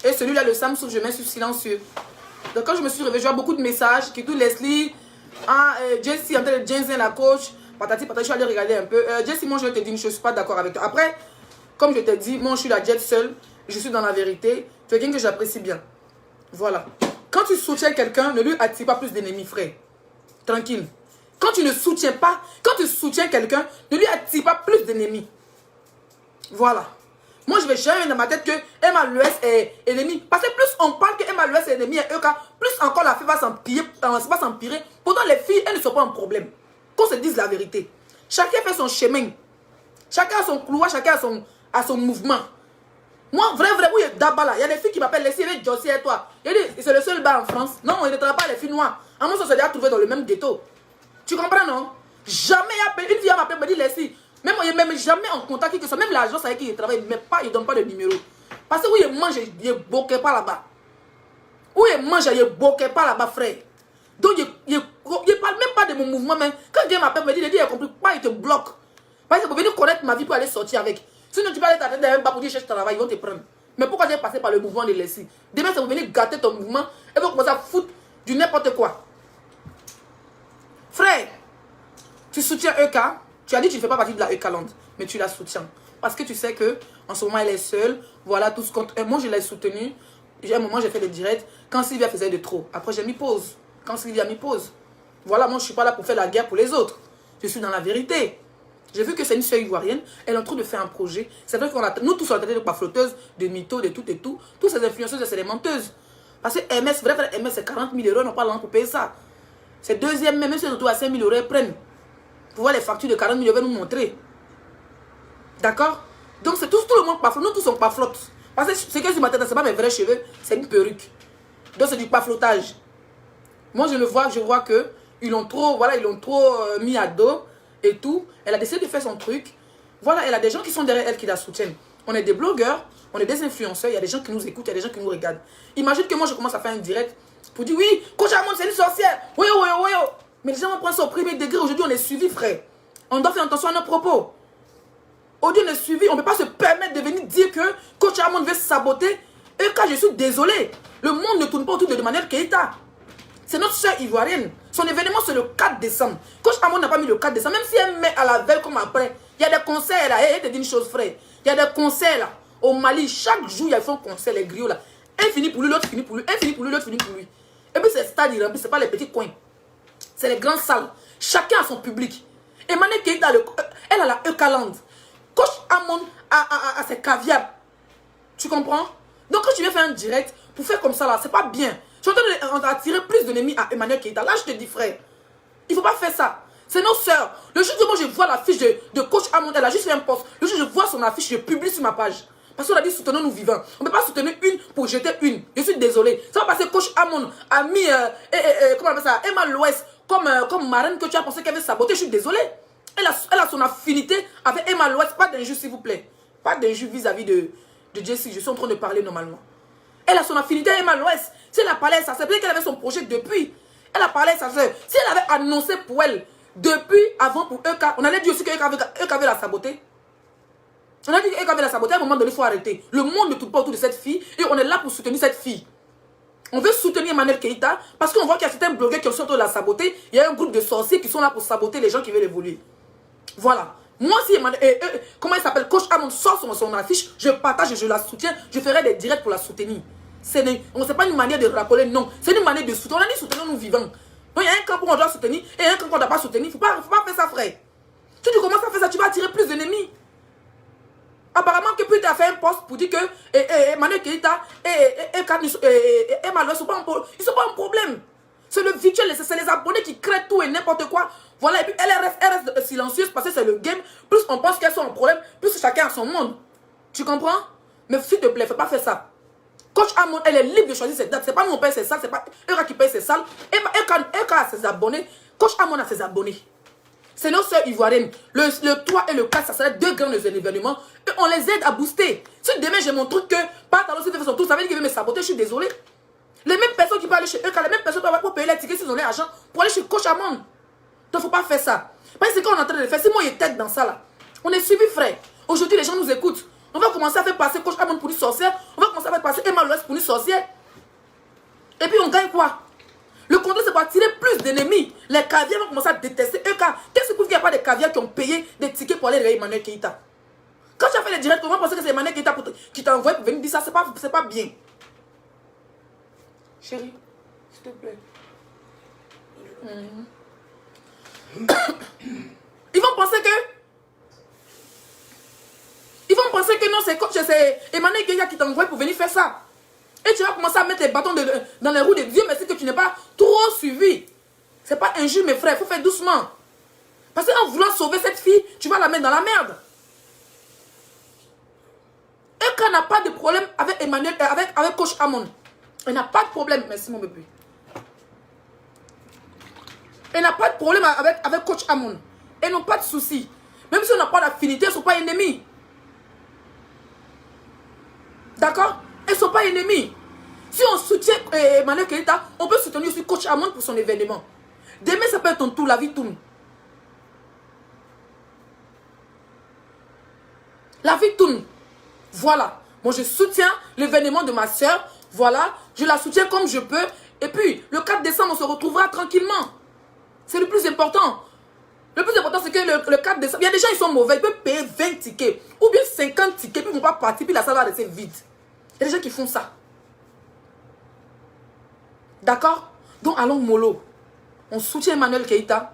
Et celui-là, le Samsung, je mets sur silencieux. Donc, quand je me suis réveillée, je vois beaucoup de messages. Qui tout Leslie, Jessie, en train de Jensen, la coach. Patati, patati, je suis allée regarder un peu. Jessie, moi, je te dis, je ne suis pas d'accord avec toi. Après, comme je te dis, moi, je suis la jet seule. Je suis dans la vérité. Tu es quelqu'un que j'apprécie bien. Voilà. Quand tu soutiens quelqu'un, ne lui attire pas plus d'ennemis, frère. Tranquille. Quand tu ne soutiens pas, quand tu soutiens quelqu'un, ne lui attire pas plus d'ennemis. Voilà. Moi, je vais jamais dans ma tête que Emma Lewis est ennemi. Parce que plus on parle que Emma Lewis est ennemi et EK, plus encore la fille va s'empirer. Pourtant, les filles, elles ne sont pas un problème. Qu'on se dise la vérité. Chacun fait son chemin. Chacun a son couloir, chacun a son mouvement. Moi, vrai, oui, d'abord il y a des filles qui m'appellent les filles, Josie et toi. C'est le seul bar en France. Non, il ne travaille pas les filles noires. En moi, on s'est déjà trouvé dans le même ghetto. Tu comprends, non? Jamais une fille m'appelle, me dit les filles. Même moi, il ne met jamais en contact que ça. Même l'agence avec qui il travaille, il ne donne pas de numéro. Parce que où il mange, il ne bloque pas là-bas. Où il mange, il ne bloque pas là-bas, frère. Donc, il ne parle même pas de mon mouvement. Mais quand quelqu'un m'appelle, me dit, il a compris pas, il te bloque. Parce que pour venir connaître ma vie pour aller sortir avec. Sinon, tu vas aller t'attendre derrière pour dire cherche travail, ils vont te prendre. Mais pourquoi tu es passé par le mouvement de Leslie? Demain, ça va venir gâter ton mouvement et vont commencer à foutre du n'importe quoi. Frère, tu soutiens EK. Tu as dit que tu ne fais pas partie de la EK Land, mais tu la soutiens. Parce que tu sais que en ce moment, elle est seule. Voilà, tout ce compte. Moi, je l'ai soutenue. À un moment, j'ai fait des directs. Quand Sylvia faisait de trop. Après, j'ai mis pause. Quand Sylvia a mis pause. Voilà, moi, je ne suis pas là pour faire la guerre pour les autres. Je suis dans la vérité. J'ai vu que c'est une soeur ivoirienne, elle est en train de faire un projet. C'est vrai qu'on a, nous tous on a traité de pafloteuses, de mythos, de tout et tout. Toutes ces influenceuses, c'est des menteuses. Parce que MS, vrai, MS, c'est 40 000 €, on n'a pas l'argent pour payer ça. C'est deuxième, même si on retrouve à 5 000 €, ils prennent. Pour voir les factures de 40 000 € nous montrer. D'accord? Donc c'est tout le monde paflote. Nous tous on paflote. Parce que ce que sur ma tête, c'est pas mes vrais cheveux, c'est une perruque. Donc c'est du paflotage. Moi je vois que ils l'ont trop, voilà, ils l'ont trop mis à dos. Et tout, elle a décidé de faire son truc. Voilà, elle a des gens qui sont derrière elle qui la soutiennent. On est des blogueurs, on est des influenceurs, il y a des gens qui nous écoutent, il y a des gens qui nous regardent. Imagine que moi je commence à faire un direct pour dire oui, Coach Amon c'est une sorcière. Oui. Mais les gens vont prendre ça au premier degré. Aujourd'hui on est suivi, frère. On doit faire attention à nos propos. Aujourd'hui on est suivi, on ne peut pas se permettre de venir dire que Coach Amon veut saboter. Et quand je suis désolé, le monde ne tourne pas autour de Manuel Keita. C'est notre soeur ivoirienne. Son événement, c'est le 4 décembre. Coach Amon n'a pas mis le 4 décembre. Même si elle met à la veille comme après. Il y a des concerts là. Elle te dit une chose, frère. Il y a des concerts là. Au Mali, chaque jour, ils font concert, les griots là. Un finit pour lui, l'autre finit pour lui. Un finit pour lui, l'autre finit pour lui. Et puis, c'est stade, il remplit, c'est pas les petits coins. C'est les grandes salles. Chacun a son public. Emmanuel Keïta, elle a la Eucaland. Coach Amon a ses caviars. Tu comprends? Donc, quand tu viens faire un direct, pour faire comme ça là, c'est pas bien. Tu es en train d'attirer plus d'ennemis à Emmanuel Keïta. Là, je te dis, frère, il faut pas faire ça. C'est nos sœurs. Le jour où moi je vois l'affiche de coach Amon, elle a juste fait un post. Le jour où je vois son affiche, je publie sur ma page. Parce qu'on a dit soutenons nous vivants. On ne peut pas soutenir une pour jeter une. Je suis désolé. Ça va passer coach Amon a mis comment on appelle ça, Emma Loès comme marraine que tu as pensé qu'elle avait saboté. Je suis désolé. Elle a son affinité avec Emma Loès. Pas d'injure s'il vous plaît. Pas d'injure vis-à-vis de Jessie. Je suis en train de parler normalement. Elle a son affinité avec Emma Loès. Si elle a parlé à sa sœur, peut-être qu'elle avait son projet depuis. Elle a parlé à sa sœur. Si elle avait annoncé pour elle depuis avant pour EK, on allait dire aussi que EK avait la saboté. On a dit qu'EK avait la saboté. À un moment donné, il faut arrêter. Le monde ne tourne pas autour de cette fille et on est là pour soutenir cette fille. On veut soutenir Emmanuel Keïta parce qu'on voit qu'il y a certains blogueurs qui ont surtout la saboter. Il y a un groupe de sorciers qui sont là pour saboter les gens qui veulent évoluer. Voilà. Moi, si comment il s'appelle, coach Amon sort son affiche, je partage et je la soutiens. Je ferai des directs pour la soutenir. Ce n'est pas une manière de racoler, non. C'est une manière de soutenir. On a dit soutenir nous vivants. Donc il y a un camp où on doit soutenir et un camp qu'on ne doit pas soutenir. Il ne faut pas faire ça, frère. Si tu commences à faire ça, tu vas attirer plus d'ennemis. Apparemment que plus tu as fait un post pour dire que Emmanuel Keïta et Emma Loès ils ne sont pas un problème. C'est le virtuel, c'est les abonnés qui créent tout et n'importe quoi. Voilà, et puis elle reste silencieuse parce que c'est le game. Plus on pense qu'elles sont un problème, plus chacun a son monde. Tu comprends? Mais s'il te plaît, ne fais pas faire ça. Coach Amon, elle est libre de choisir ses dates. C'est pas nous on paye ses salles, c'est pas eux qui paye ses salles. Eka a ses abonnés. Coach Amon a ses abonnés. C'est nos soeurs ivoiriennes. Le 3 et le 4, ça serait deux grands événements. Et on les aide à booster. Si demain j'ai mon truc que par talent, si fait son tour, ça veut dire qu'il veut me saboter, je suis désolé. Les mêmes personnes qui peuvent aller chez eux, les mêmes personnes pour payer les tickets s'ils ont l'argent, pour aller chez Coach Amon. Donc il ne faut pas faire ça. Parce que c'est qu'on est en train de faire. Si moi il tête dans ça là, on est suivi, frère. Aujourd'hui les gens nous écoutent. On va commencer à faire passer Coach Amon pour une sorcière. On va commencer à faire passer Emma Loès pour une sorcière. Et puis on gagne quoi? Le contrôle c'est pour attirer plus d'ennemis. Les caviars vont commencer à détester eux. Qu'est-ce qui prouve qu'il n'y a pas de caviars qui ont payé des tickets pour aller réveiller Emmanuel Keïta? Quand tu as fait les directs, on va penser que c'est Emmanuel Keïta qui t'a envoyé pour venir dire ça. C'est pas bien. Chérie, s'il te plaît. Ils vont penser que non, c'est Emmanuel Keïta qui t'a envoyé pour venir faire ça. Et tu vas commencer à mettre les bâtons dans les roues de Dieu, mais c'est que tu n'es pas trop suivi. C'est pas injuste, mes frères, il faut faire doucement. Parce qu'en voulant sauver cette fille, tu vas la mettre dans la merde. Et quand on n'a pas de problème avec Emmanuel, avec coach Amon, elle n'a pas de problème. Merci mon bébé. Elle n'a pas de problème avec coach Amon. Elles n'ont pas de soucis. Même si on n'a pas d'affinité, elles ne sont pas ennemies. D'accord? Elles ne sont pas ennemies. Si on soutient Emmanuel Keïta, on peut soutenir aussi coach Amon pour son événement. Demain, ça peut être ton tour, la vie tourne. La vie tourne. Voilà. Moi, je soutiens l'événement de ma soeur. Voilà. Je la soutiens comme je peux. Et puis, le 4 décembre, on se retrouvera tranquillement. C'est le plus important. Le plus important, c'est que le 4 décembre, il y a des gens qui sont mauvais. Ils peuvent payer 20 tickets. Ou bien 50 tickets. Puis ils ne vont pas partir. Puis la salle va rester vide. Il y a des gens qui font ça. D'accord? Donc, allons mollo. On soutient Emmanuel Keïta.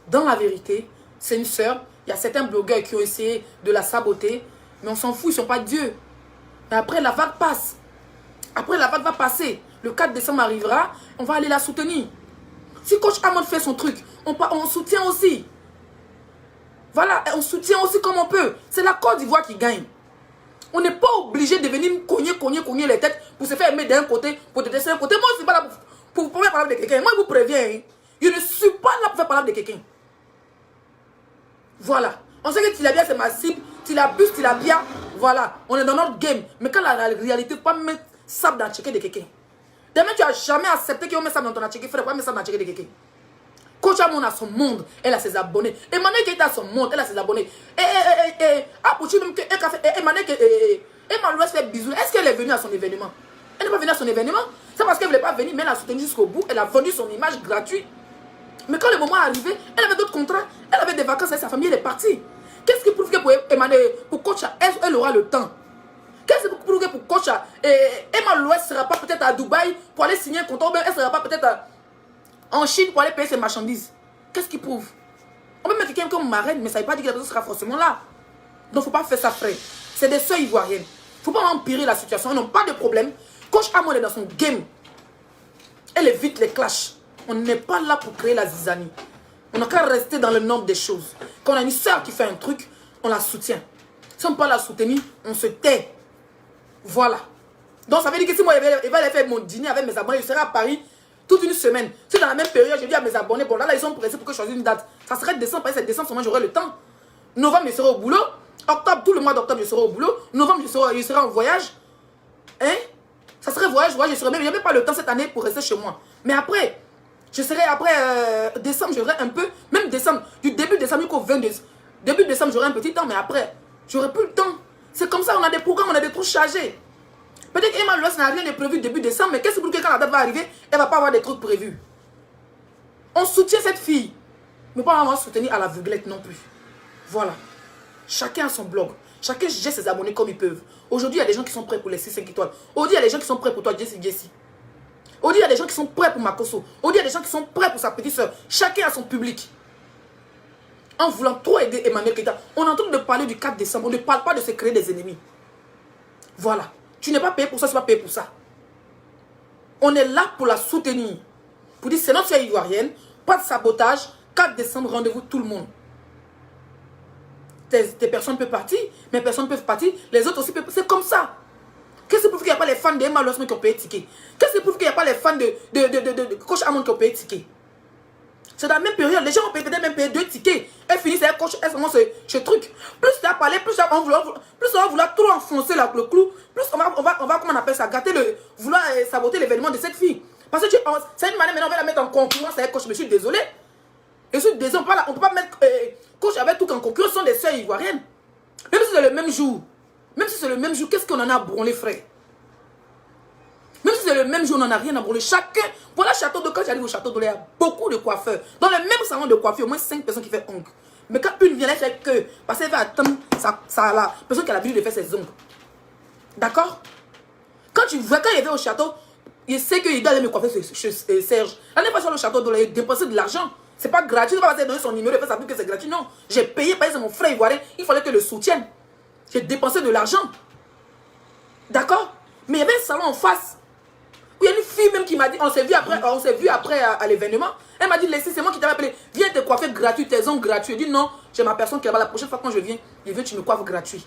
Dans la vérité, c'est une sœur. Il y a certains blogueurs qui ont essayé de la saboter. Mais on s'en fout, ils ne sont pas Dieu. Et après, la vague passe. Après, la vague va passer. Le 4 décembre arrivera. On va aller la soutenir. Si coach Amon fait son truc, on soutient aussi. Voilà, on soutient aussi comme on peut. C'est la Côte d'Ivoire qui gagne. On n'est pas obligé de venir cogner les têtes pour se faire aimer d'un côté, pour te laisser d'un côté. Moi, je ne suis pas là pour faire parler de quelqu'un. Moi, je vous préviens. Hein. Je ne suis pas là pour faire parler de quelqu'un. Voilà. On sait que Tilabia, c'est ma cible. Tilabus, Tilabia. Voilà. On est dans notre game. Mais quand la réalité, il ne faut pas mettre ça dans le checker de quelqu'un. Demain, tu n'as jamais accepté qu'on met ça dans ton checker. Frère, pas mettre ça dans le checker de quelqu'un. Coach Amon a son monde. Elle a ses abonnés. Emmanuel Keïta a son monde. Elle a ses abonnés. Pour tu même que Emma Loès fait bisous. Est-ce qu'elle est venue à son événement? Elle n'est pas venue à son événement. C'est parce qu'elle ne voulait pas venir, mais elle a soutenu jusqu'au bout. Elle a vendu son image gratuite. Mais quand le moment est arrivé, elle avait d'autres contrats. Elle avait des vacances avec sa famille. Elle est partie. Qu'est-ce qui prouve que pour Emmanuel, pour coach, elle aura le temps? Qu'est-ce que pour coach Emma Loès ne sera pas peut-être à Dubaï pour aller signer un contrat, ou bien elle ne sera pas peut-être en Chine pour aller payer ses marchandises? Qu'est-ce qui prouve? On peut mettre quelqu'un comme marraine, mais ça ne veut pas dire que la personne sera forcément là. Donc il ne faut pas faire ça, frère. C'est des sœurs ivoiriennes. Il ne faut pas empirer la situation. Ils n'ont pas de problème. Coach Amon est dans son game. Elle évite les clashs. On n'est pas là pour créer la zizanie. On n'a qu'à rester dans le nombre des choses. Quand on a une sœur qui fait un truc, on la soutient. Si on ne peut pas la soutenir, on se tait. Voilà. Donc ça veut dire que si moi, je vais aller faire mon dîner avec mes abonnés, je serai à Paris toute une semaine. Si dans la même période, je dis à mes abonnés, bon là, ils sont pressés pour que je choisisse une date. Ça serait décembre, parce que c'est décembre, moi j'aurai le temps. Novembre, je serai au boulot. Octobre, tout le mois d'octobre, je serai au boulot. Novembre, je serai en voyage. Hein? Ça serait voyage, je serai même pas le temps cette année pour rester chez moi. Mais après, je serai après décembre, j'aurai un peu, même décembre, du début décembre jusqu'au 22. Début décembre, j'aurai un petit temps, mais après, j'aurai plus le temps. C'est comme ça, on a des programmes, on a des trucs chargés. Peut-être qu'Emma Loès n'a rien de prévu début décembre, mais qu'est-ce que quand la date va arriver, elle ne va pas avoir des trucs prévus. On soutient cette fille, mais pas avoir soutenir à l'aveuglette non plus. Voilà. Chacun a son blog. Chacun gère ses abonnés comme ils peuvent. Aujourd'hui, il y a des gens qui sont prêts pour les 6-5 étoiles. Aujourd'hui, il y a des gens qui sont prêts pour toi, Jessie. Aujourd'hui, il y a des gens qui sont prêts pour Makoso. Aujourd'hui, il y a des gens qui sont prêts pour sa petite soeur. Chacun a son public. En voulant trop aider Emmanuel Keita, on est en train de parler du 4 décembre. On ne parle pas de se créer des ennemis. Voilà. Tu n'es pas payé pour ça, tu vas payer pour ça. On est là pour la soutenir. Pour dire, c'est notre soeur ivoirienne. Pas de sabotage. 4 décembre, rendez-vous tout le monde. Tes personnes peuvent partir, mes personnes peuvent partir, les autres aussi peuvent. C'est comme ça. Qu'est-ce que prouve qu'il n'y a pas les fans d'Emma Loès qui ont payé ticket? Qu'est-ce que prouve qu'il n'y a pas les fans de Coach Amon qui ont payé ticket? C'est dans la même période. Les gens ont peut-être même payé 2 tickets. Elles finissent avec Coach, elles commencent ce truc. Plus tu as parlé, plus on va vouloir trop enfoncer le clou, plus on va comment on appelle ça, gâter vouloir saboter l'événement de cette fille. Parce que c'est une manière, maintenant on va la mettre en concurrence avec Coach. Je suis désolé. Je suis désolé, on ne peut pas mettre Coach avec tout en concurrence, ce sont des sœurs ivoiriennes. Même si c'est le même jour. Même si c'est le même jour, qu'est-ce qu'on en a à branler, frère? Même si c'est le même jour, on n'en a rien à branler. Chacun, voilà, château de, quand j'arrive au château de il y a beaucoup de coiffeurs. Dans le même salon de coiffure, au moins 5 personnes qui font ongles. Mais quand une vient, elle fait que, parce qu'elle va attendre la personne qui a l'habitude de faire ses ongles. D'accord? Quand il est au château, il sait qu'il doit aller me coiffer chez Serge. L'année passée, le château de il a dépensé de l'argent. C'est pas gratuit, il va pas donner son numéro et faire ça que c'est gratuit. Non, j'ai payé, parce que c'est mon frère ivoirien, il fallait que je le soutienne. J'ai dépensé de l'argent. D'accord? Mais il y avait un salon en face. Où il y a une fille même qui m'a dit, on s'est vu après à l'événement. Elle m'a dit, Leslie, c'est moi qui t'avais appelé. Viens te coiffer gratuit, tes ongles gratuits. Je dis non, j'ai ma personne qui est là-bas. La prochaine fois quand je viens, tu me coiffes gratuit.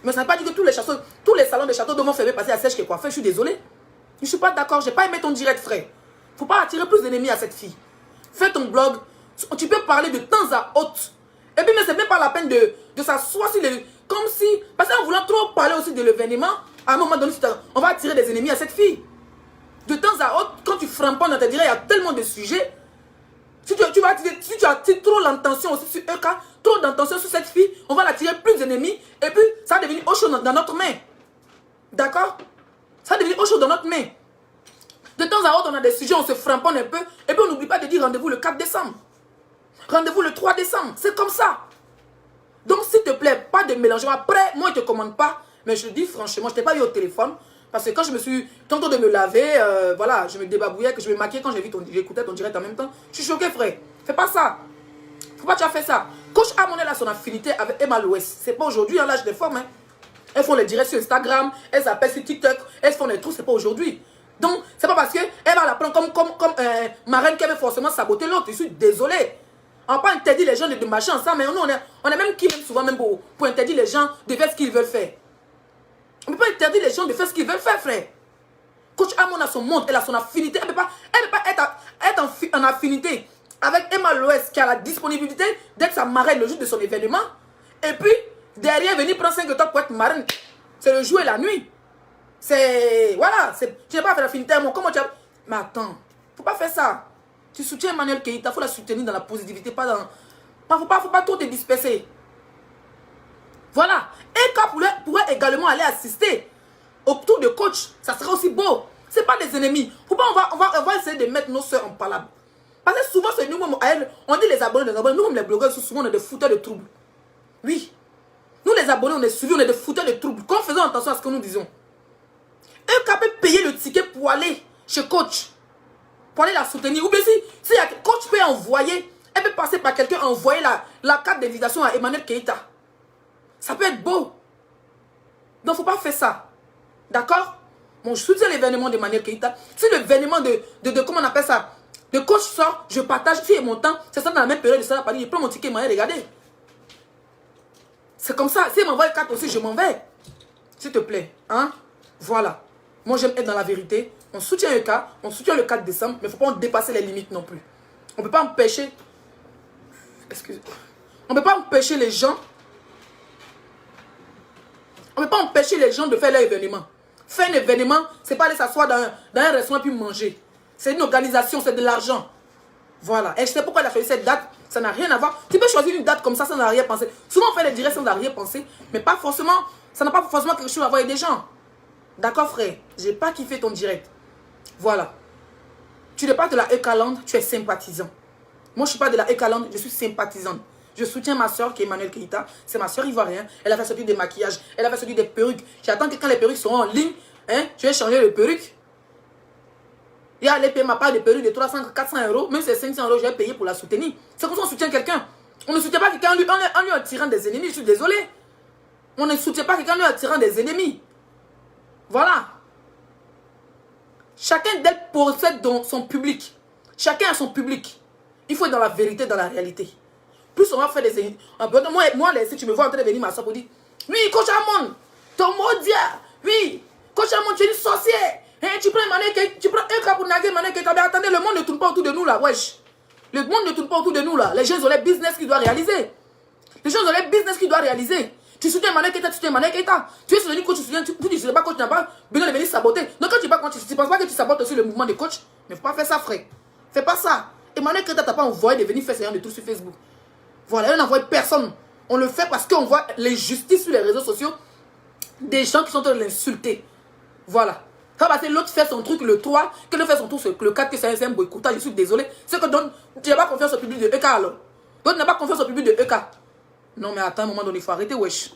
Mais ça ne veut pas dire que tous les salons de château devront faire passer à Serge qui est coiffé. Je suis désolé. Je ne suis pas d'accord. Je n'ai pas aimé ton direct, frère. Il ne faut pas attirer plus d'ennemis à cette fille. Fais ton blog. Tu peux parler de temps à autre. Et puis, mais ce n'est même pas la peine de s'asseoir sur les... Comme si... Parce qu'en voulant trop parler aussi de l'événement, à un moment donné, on va attirer des ennemis à cette fille. De temps à autre, quand tu framponnes dans tes directs, il y a tellement de sujets. Si tu attires trop l'intention aussi sur EK, trop d'intention sur cette fille, on va l'attirer plus d'ennemis. Et puis, ça va devenir autre chose dans notre main. D'accord? Ça va devenir autre chose dans notre main. De temps à autre, on a des sujets, on se framponne un peu. Et puis, on n'oublie pas de dire rendez-vous le 4 décembre. Rendez-vous le 3 décembre. C'est comme ça. Donc, s'il te plaît, pas de mélanger. Après, moi, je ne te commande pas. Mais je te dis franchement, je ne t'ai pas eu au téléphone. Parce que quand je me suis... Tantôt de me laver, voilà, je me débabouillais, que je me maquillais quand j'écoutais ton direct en même temps. Je suis choqué, frère. Fais pas ça. Faut pas que tu as fait ça. Coach Amon a son affinité avec Emma Loès. C'est pas aujourd'hui, hein, l'âge des femmes. Hein. Elles font les directs sur Instagram, elles s'appellent sur TikTok, elles font les trucs, c'est pas aujourd'hui. Donc, c'est pas parce qu'elle va la prendre comme marraine qu'elle veut forcément saboter l'autre. Je suis désolé. On va pas interdire les gens de marcher ensemble, mais nous, on est même qui, même souvent, même pour interdire les gens de faire ce qu'ils veulent faire. On ne peut pas interdire les gens de faire ce qu'ils veulent faire, frère. Coach Amon a son monde, elle a son affinité. Elle ne peut pas être en affinité avec Emma Loès qui a la disponibilité d'être sa marraine le jour de son événement. Et puis, derrière, venir prendre 5 étoiles pour être marraine. C'est le jour et la nuit. C'est... Voilà. Tu n'as pas fait l'affinité à moi. Comment tu as... Mais attends, il ne faut pas faire ça. Tu soutiens Emmanuel Keita, il faut la soutenir dans la positivité, pas dans... Faut pas trop te disperser. Voilà. Eka pourrait également aller assister au tour de coach. Ça serait aussi beau. Ce n'est pas des ennemis. Faut pas, on va essayer de mettre nos soeurs en palabre. Parce que souvent, c'est nous-mêmes, on dit les abonnés, nous-mêmes les blogueurs, souvent on est des fouteurs de troubles. Oui. Nous les les abonnés, on est suivis, on est des fouteurs de troubles. Quand faisons attention à ce que nous disons. Un peut payer le ticket pour aller chez coach. Pour aller la soutenir. Ou bien si coach peut envoyer, elle peut passer par quelqu'un, envoyer la carte d'invitation à Emmanuel Keita. Ça peut être beau. Donc, il ne faut pas faire ça. D'accord? Bon, je soutiens l'événement d'Emmanuel Keita. Si l'événement de comment on appelle ça, de coach sort, je partage, fille et mon temps, c'est ça dans la même période de ça à Paris, je prends mon ticket, moyen, regardez. C'est comme ça. Si elle m'envoie 4 aussi, je m'en vais. S'il te plaît. Hein? Voilà. Moi, j'aime être dans la vérité. On soutient le cas. On soutient le 4 décembre. Mais il ne faut pas dépasser les limites non plus. On ne peut pas empêcher... Excusez-moi. On ne peut pas empêcher les gens... On ne peut pas empêcher les gens de faire leur événement. Faire un événement, ce n'est pas aller s'asseoir dans un restaurant puis manger. C'est une organisation, c'est de l'argent. Voilà. Et je sais pourquoi elle a choisi cette date. Ça n'a rien à voir. Tu peux choisir une date comme ça sans arrière-pensée. Souvent, on fait les directs sans arrière-pensée. Mais pas forcément... Ça n'a pas forcément quelque chose à voir avec des gens. D'accord, frère? J'ai pas kiffé ton direct. Voilà. Tu n'es pas de la Ekaland, tu es sympathisant. Moi, je ne suis pas de la Ekaland, je suis sympathisante. Je soutiens ma soeur qui est Emmanuel Keita. C'est ma soeur ivoirienne. Elle a fait sortir des maquillages. Elle a fait sortir des perruques. J'attends que quand les perruques seront en ligne, hein, je vais changer les perruques. Il y a les payer ma part de perruques de 300, 400 euros. Même si c'est 500 euros, je vais payer pour la soutenir. C'est comme ça qu'on soutient quelqu'un. On ne soutient pas quelqu'un en lui attirant des ennemis. Je suis désolé. On ne soutient pas quelqu'un en lui attirant des ennemis. Voilà. Chacun d'elles possède dans son public. Chacun a son public. Il faut être dans la vérité, dans la réalité. Plus on va faire des... Moi, si tu me vois en train de venir ma soeur pour dire, oui, coach Amon, ton mot dia, oui, coach Amon, tu es une sorcière. Hein, tu prends un cas pour naguer, attendez, le monde ne tourne pas autour de nous là, wesh. Le monde ne tourne pas autour de nous là. Les gens ont les business qu'ils doivent réaliser. Les gens ont les business qu'ils doivent réaliser. Tu soutiens Emmanuel Keita, tu soutiens Emmanuel Keita. Tu es soutenu coach, tu soutiens, tu ne sais pas coach, tu n'as pas besoin de venir saboter. Donc quand tu vas coach, tu ne penses pas que tu sabotes aussi le mouvement de coach. Mais il ne faut pas faire ça, frère. Fais pas ça. Emmanuel Keita t'a pas envoyé de venir faire ce genre de trucs sur Facebook. Voilà, elle n'envoie personne. On le fait parce qu'on voit l'injustice sur les réseaux sociaux des gens qui sont en train de l'insulter. Voilà. Quand l'autre fait son truc le 3, que l'autre fait son truc le 4, que c'est un boycottage, je suis désolé. C'est que donc, tu n'as pas confiance au public de EK alors. Donc tu n'as pas confiance au public de EK. Non mais attends, à un moment donné, il faut arrêter, wesh.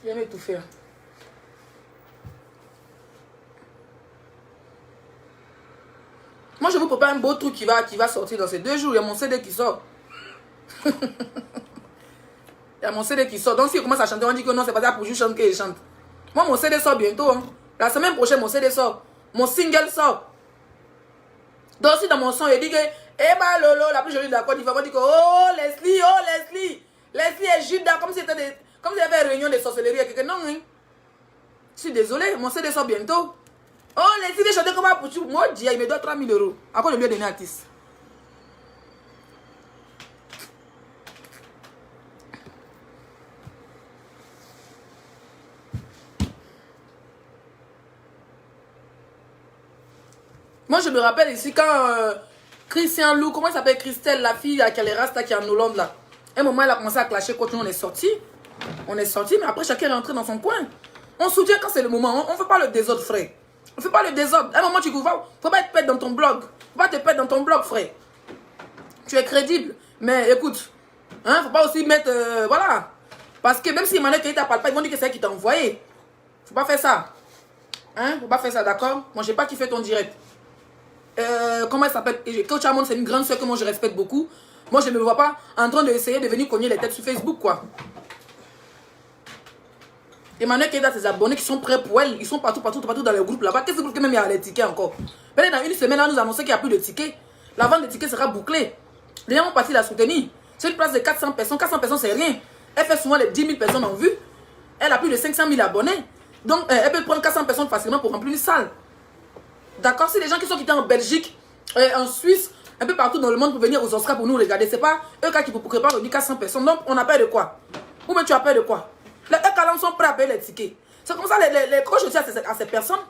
Je vais m'étouffer. Moi, je vous prépare un beau truc qui va sortir dans ces 2 jours. Il y a mon CD qui sort. Il y a mon CD qui sort. Donc, si on commence à chanter, on dit que non, c'est pas ça pour juste chanter que je chante. Moi, mon CD sort bientôt. Hein. La semaine prochaine, mon CD sort. Mon single sort. Donc, si dans mon son, il dit que eh bah Lolo, la plus jolie de la Côte d'Ivoire, on dit que oh Leslie. Leslie est Judas, comme si c'était des... Comme s'il y avait une réunion de sorcellerie avec quelqu'un. Non, hein. Je suis désolé, mon CD sort bientôt. Oh, les idées chanter comme pour tout. Moi, il me doit 3 000 euros. À quoi je lui ai donné artiste? Moi, je me rappelle ici quand Christian Lou, comment il s'appelle Christelle, la fille qui a les rastas qui est en Hollande là. À un moment, elle a commencé à clasher quand on est sorti. On est sorti, mais après, chacun est rentré dans son coin. On soutient quand c'est le moment. On ne fait pas le désordre, frère. On ne fait pas le désordre. À un moment, tu ne faut pas être pète dans ton blog. Faut pas te pète dans ton blog, frère. Tu es crédible. Mais écoute, hein, faut pas aussi mettre... voilà. Parce que même si Emmanuel Keita ne parle pas, ils vont dire que c'est elle qui t'a envoyé. Faut pas faire ça. Hein, faut pas faire ça, d'accord? Moi, j'ai pas kiffé ton direct. Comment elle s'appelle? Coach Amon, c'est une grande soeur que moi, je respecte beaucoup. Moi, je ne me vois pas en train d'essayer de venir cogner les têtes sur Facebook, quoi. Emmanuel Keita, ses abonnés qui sont prêts pour elle, ils sont partout dans les groupes là-bas. Qu'est-ce que même il y a les tickets encore? Mais dans une semaine, là, nous annonçons qu'il n'y a plus de tickets. La vente des tickets sera bouclée. Les gens vont partir la soutenir. C'est une place de 400 personnes. 400 personnes, c'est rien. Elle fait souvent les 10 000 personnes en vue. Elle a plus de 500 000 abonnés. Donc, elle peut prendre 400 personnes facilement pour remplir une salle. D'accord? Si les gens qui sont quittés en Belgique, en Suisse, un peu partout dans le monde pour venir aux Oscars pour nous regarder, c'est pas eux qui vous préparent réunir 400 personnes. Donc, on a peur de quoi? Ou même tu as peur de quoi? Les Ekaland sont prêts à payer les tickets. C'est comme ça les coachs aussi à ces personnes.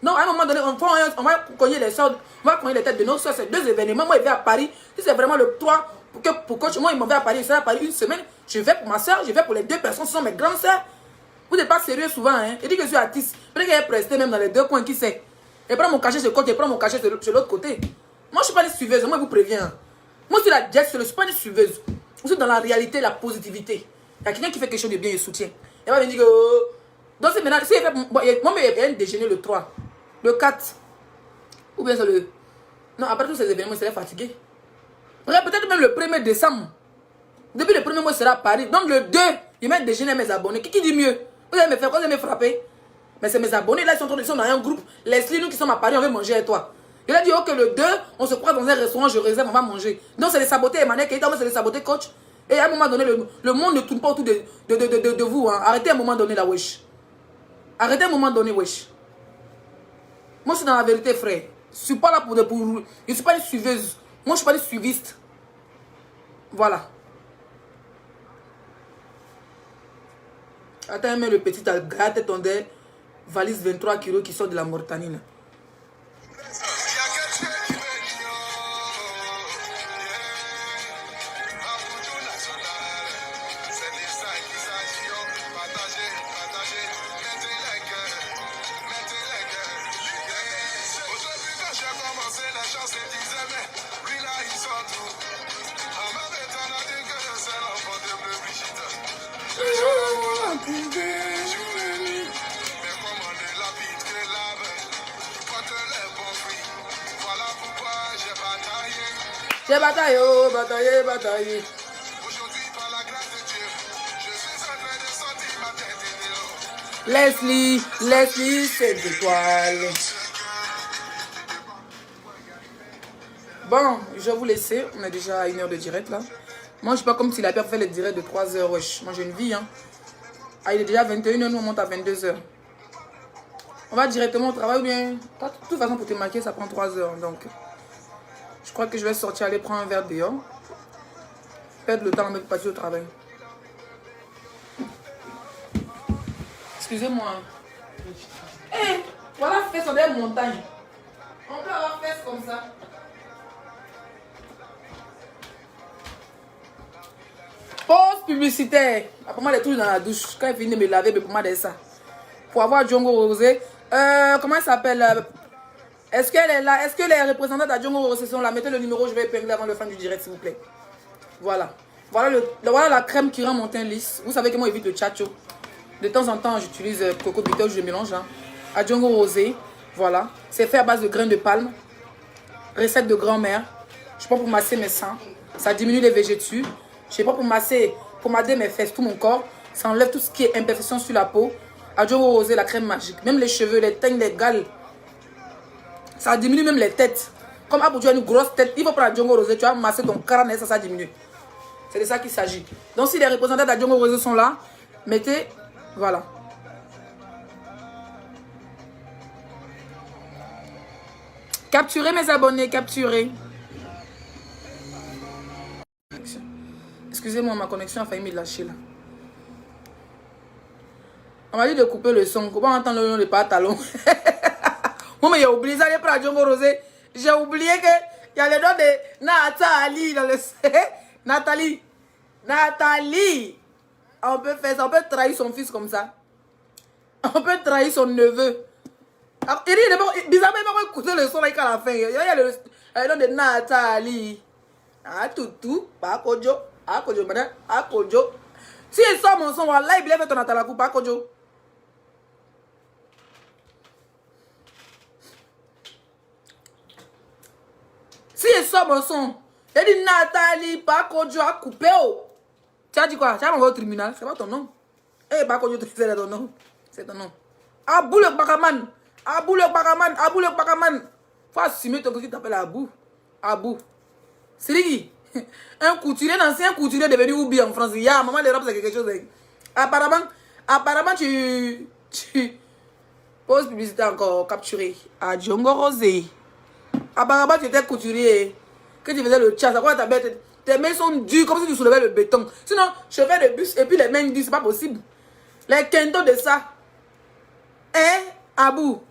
Non, à un moment donné, on va cogner les soeurs, on va cogner les têtes de nos soeurs. C'est 2 événements. Moi, il vais à Paris. Si c'est vraiment le 3 pour coach, moi, il m'en va à Paris. Je vais à Paris une semaine. Je vais pour ma soeur, je vais pour les 2 personnes. Ce sont mes grandes soeurs. Vous n'êtes pas sérieux souvent, hein. Il dit que je suis artiste. Peut-être qu'elle est prestée même dans les deux coins, qui sait. Elle prend mon cachet sur le côté, elle prend mon cachet sur l'autre côté. Moi, je ne suis pas une suiveuse, moi, je vous préviens. Moi, je suis la jet, je ne suis pas une suiveuse. Je suis dans la réalité, la positivité. Il y a quelqu'un qui fait quelque chose de bien, il soutient. Elle va me dire que... donc, c'est maintenant... Si elle fait, moi, il y a un déjeuner le 3, le 4, ou bien c'est le... Non, après tous ces événements, il serait fatigué. Peut-être même le 1er décembre. Depuis le 1er mois, il sera à Paris. Donc, le 2, il met un déjeuner à mes abonnés. Qui dit mieux? Vous allez me faire quoi? Vous allez me frapper? Mais c'est mes abonnés, là, ils sont dans un groupe. Leslie, nous qui sommes à Paris, on veut manger avec toi. Il a dit, ok, le 2, on se croise dans un restaurant, je réserve, on va manger. Donc, c'est les sabotés, Emmanuel Keita, c'est les sabotés, coach. Et à un moment donné, le monde ne tourne pas autour de vous. Hein. Arrêtez un moment donné, la wesh. Arrêtez un moment donné, wesh. Moi, je suis dans la vérité, frère. Je ne suis pas là pour... Je ne suis pas une suiveuse. Moi, je ne suis pas une suiviste. Voilà. Attends, mais le petit a gratté ton dé. Valise 23 kilos qui sort de la Mauritanie, là. J'ai bataillé, oh, bataillé, bataillé. Aujourd'hui, par la grâce de Dieu, je suis en train de sortir ma tête de l'eau. Leslie, cette étoile. Bon, je vais vous laisser. On a déjà 1 heure de direct là. Moi, je suis pas comme si la père fait les directs de 3 heures. Wesh. Moi, j'ai une vie. Hein. Ah, il est déjà 21 heures, nous on monte à 22 heures. On va directement au travail ou bien. De toute façon, pour te marquer, ça prend 3 heures. Donc, je crois que je vais sortir, aller prendre un verre dehors. Perdre le temps avec partir au travail. Excusez-moi. Eh, hey, voilà, fait sur des montagnes. On peut avoir fait comme ça. Pause publicitaire. Après moi, elle est toujours dans la douche. Quand elle finit de me laver, pour moi, c'est ça. Pour avoir Djongo Rosé. Comment elle s'appelle? Est-ce qu'elle est là? Est-ce que les représentants de Djongo Rosé sont là? Mettez le numéro, je vais épingler avant le fin du direct, s'il vous plaît. Voilà. Voilà la crème qui rend mon teint lisse. Vous savez que moi, j'évite le tchatcho. De temps en temps, j'utilise coco butter, je le mélange. Hein. À Djongo Rosé. Voilà. C'est fait à base de graines de palme. Recette de grand-mère. Je prends pour masser mes seins. Ça diminue les végétus. Je sais pas pour pommader mes fesses, tout mon corps. Ça enlève tout ce qui est imperfection sur la peau. À Djongo Rosé, la crème magique. Même les cheveux, les teignes, les gales. Ça diminue même les têtes. Comme Abou, tu as une grosse tête. Il faut prendre Djongo Rosé, tu vas masser ton crâne et ça diminue. C'est de ça qu'il s'agit. Donc si les représentants de Djongo Rosé sont là, mettez... Voilà. Capturez mes abonnés, capturez. Excusez-moi, ma connexion a failli me lâcher là. On m'a dit de couper le son. Comment entendre le nom de pas talon? Moi, mais j'ai oublié ça, j'ai pris Djongo Rosé. J'ai oublié qu'il y a le nom de Nathalie dans le... Nathalie. Nathalie. On peut faire ça, on peut trahir son fils comme ça. On peut trahir son neveu. Alors, il dit d'abord, bizarrement, il va écouter le son là à la fin. Il y a le nom de Nathalie. Ah, toutou, pas kojo. Ah, kojo, madame. Ah, kojo. Si il sort mon son, là, il fait ton Natalakou, pas kojo. Si il sort mon son, il dit Nathalie, pas kojo, à couper. Tu as dit quoi? Tu as envoyé au tribunal, c'est pas ton nom. Eh, pas kojo, c'est ton nom. C'est ton nom. Abou le Bakaman. Abou le Bakaman. Abou le Bakaman. Faut assumer ton qui t'appelle Abou. Abou. C'est qui? Un couturier, un ancien couturier devenu Oubi en France. Ya, maman, les robes, c'est quelque chose. Apparemment, tu poses publicité encore capturé. À Djongo Rosé. Apparemment, tu étais couturier. Que tu faisais le chat. Ça quoi ta bête? Tes mains sont dures comme si tu soulevais le béton. Sinon, je fais le bus et puis les mains dures, c'est pas possible. Les quintos de ça. Hein, Abou?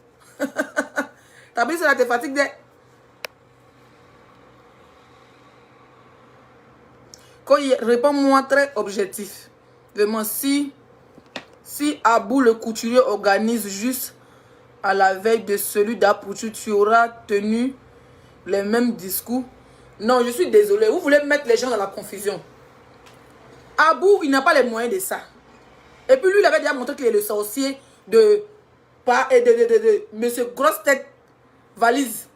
T'as pris ça, t'es fatigué. Réponds-moi très objectif. Vraiment, si Si Abou le couturier organise juste à la veille de celui d'Apoutu, tu auras tenu les mêmes discours. Non, je suis désolé. Vous voulez mettre les gens dans la confusion. Abou, il n'a pas les moyens de ça. Et puis lui, il avait déjà montré qu'il est le sorcier de Monsieur Grosse Tête Valise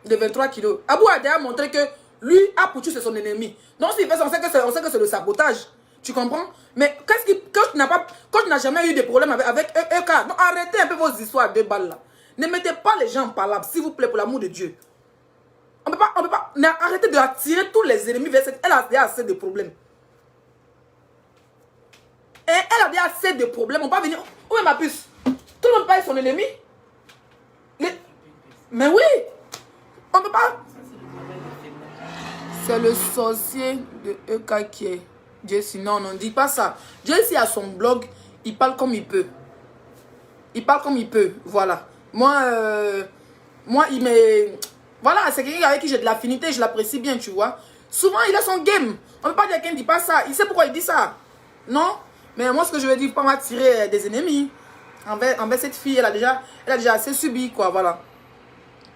de 23 kilos. Abou a déjà montré que lui, Apoutu, c'est son ennemi. Donc s'il fait ça, on sait que c'est le sabotage. Tu comprends? Mais quand tu n'as jamais eu de problème avec EK, donc arrêtez un peu vos histoires de balles là. Ne mettez pas les gens en palabre, s'il vous plaît, pour l'amour de Dieu. On peut pas, arrêtez de attirer tous les ennemis vers cette. Elle a déjà assez de problèmes. Et elle a déjà assez de problèmes. On va venir. Où est ma puce? Tout le monde paye son ennemi. Mais oui, on ne peut pas. C'est le sorcier de EK qui est Jesse. Non, non, dis pas ça. Jesse a son blog, il parle comme il peut. Il parle comme il peut, voilà. Moi, il me... Voilà, c'est quelqu'un avec qui j'ai de l'affinité, je l'apprécie bien, tu vois. Souvent, il a son game. On ne peut pas dire qu'il ne dit pas ça. Il sait pourquoi il dit ça. Non? Mais moi, ce que je veux dire, pas m'attirer des ennemis. Envers cette fille, elle a déjà assez subi, quoi, voilà.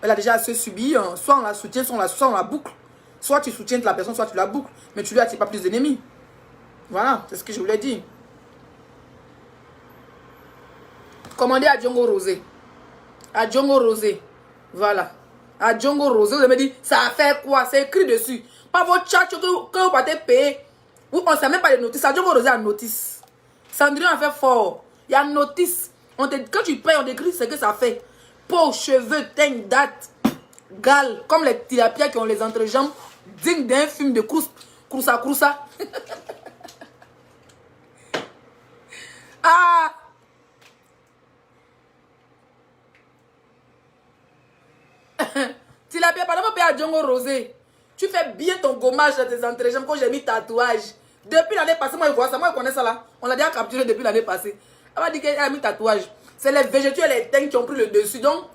Elle a déjà assez subi. Soit on la soutient, soit on la boucle. Soit tu soutiens la personne, soit tu la boucles. Mais tu lui attires pas plus d'ennemis. Voilà, c'est ce que je voulais dire. Commandez à Djongo Rosé. À Djongo Rosé. Voilà. À Djongo Rosé, vous me dit, ça a fait quoi? C'est écrit dessus. Pas votre chat que vous partez payer. On ne sait même pas les notices. À Djongo Rosé a notice. Sandrine a fait fort. Il y a notice. Quand tu payes, on décrit ce que ça fait. Peau, cheveux, teint, date, gale. Comme les tilapias qui ont les entrejambes dignes d'un film de Kroussa. Ah! Tilapia, pendant que tu à Djongo Rosé, tu fais bien ton gommage dans tes entrejambes quand j'ai mis tatouage. Depuis l'année passée, moi je vois ça, moi je connais ça là. On l'a déjà capturé depuis l'année passée. Elle m'a dit qu'elle a mis tatouage. C'est les végétaux et les teintes qui ont pris le dessus. Donc,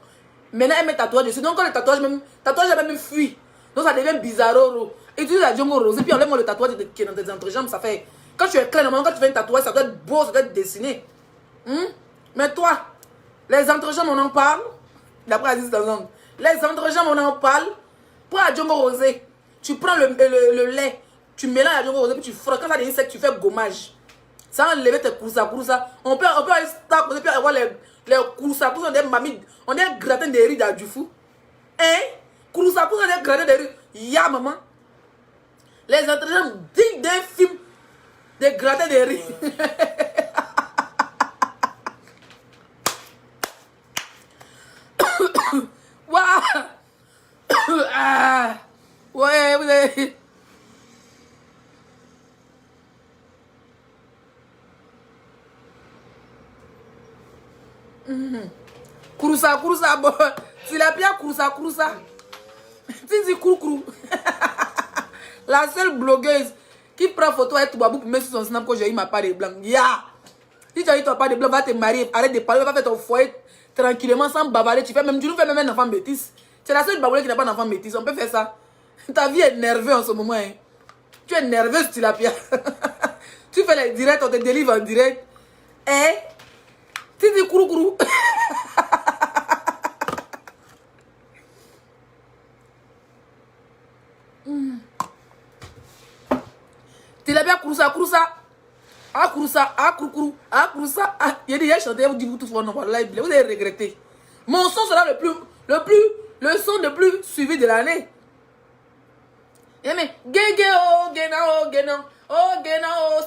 maintenant elle met tatouage dessus. Donc, quand le tatouage a même fui. Donc, ça devient bizarro. Et tu dis à Djongo Rosé, puis enlève-moi le tatouage qui est dans tes entrejambes. Ça fait. Quand tu es clair, normalement, quand tu fais un tatouage, ça doit être beau, ça doit être dessiné. Mais toi, les entrejambes, on en parle. D'après Aziz Danzang. Les entrejambes, on en parle. Prends à Djongo Rosé. Tu prends le lait. Tu mélanges à Djongo Rosé, puis tu frottes. Quand ça devient sec, tu fais gommage. Ça enlève tes kroussa. On peut aller stack, on peut avoir les kroussa. On est mamie. On est gratin de riz dans du fou. Hein? Kroussa, on est gratin de riz. Ya maman. Les entrejambes dignes d'un film de gratin de riz. Waouh! Ah! Ouais, vous avez... Kroussa, bon. Tilapia, kroussa. Titi Koukrou. La seule blogueuse qui prend photo avec Toubabou pour mettre sur son snap quand j'ai eu ma part de blanc. Ya! Si tu as eu ton part de blanc, va te marier, arrête de parler, va faire ton foyer tranquillement sans bavarder. Tu nous fais même un enfant métis. C'est la seule baboulée qui n'a pas d'enfant métis. On peut faire ça. Ta vie est nerveuse en ce moment. Hein. Tu es nerveuse, Tilapia. Tu fais les directs, on te délivre en direct. Eh? Titi Koukrou. Tilapia Kroussa. Ah, Kroussa. Il dit, j'ai chanté, vous dites, vous tous vos noms, vous avez regretté. Mon son sera le son le plus suivi de l'année. Mais, Gena,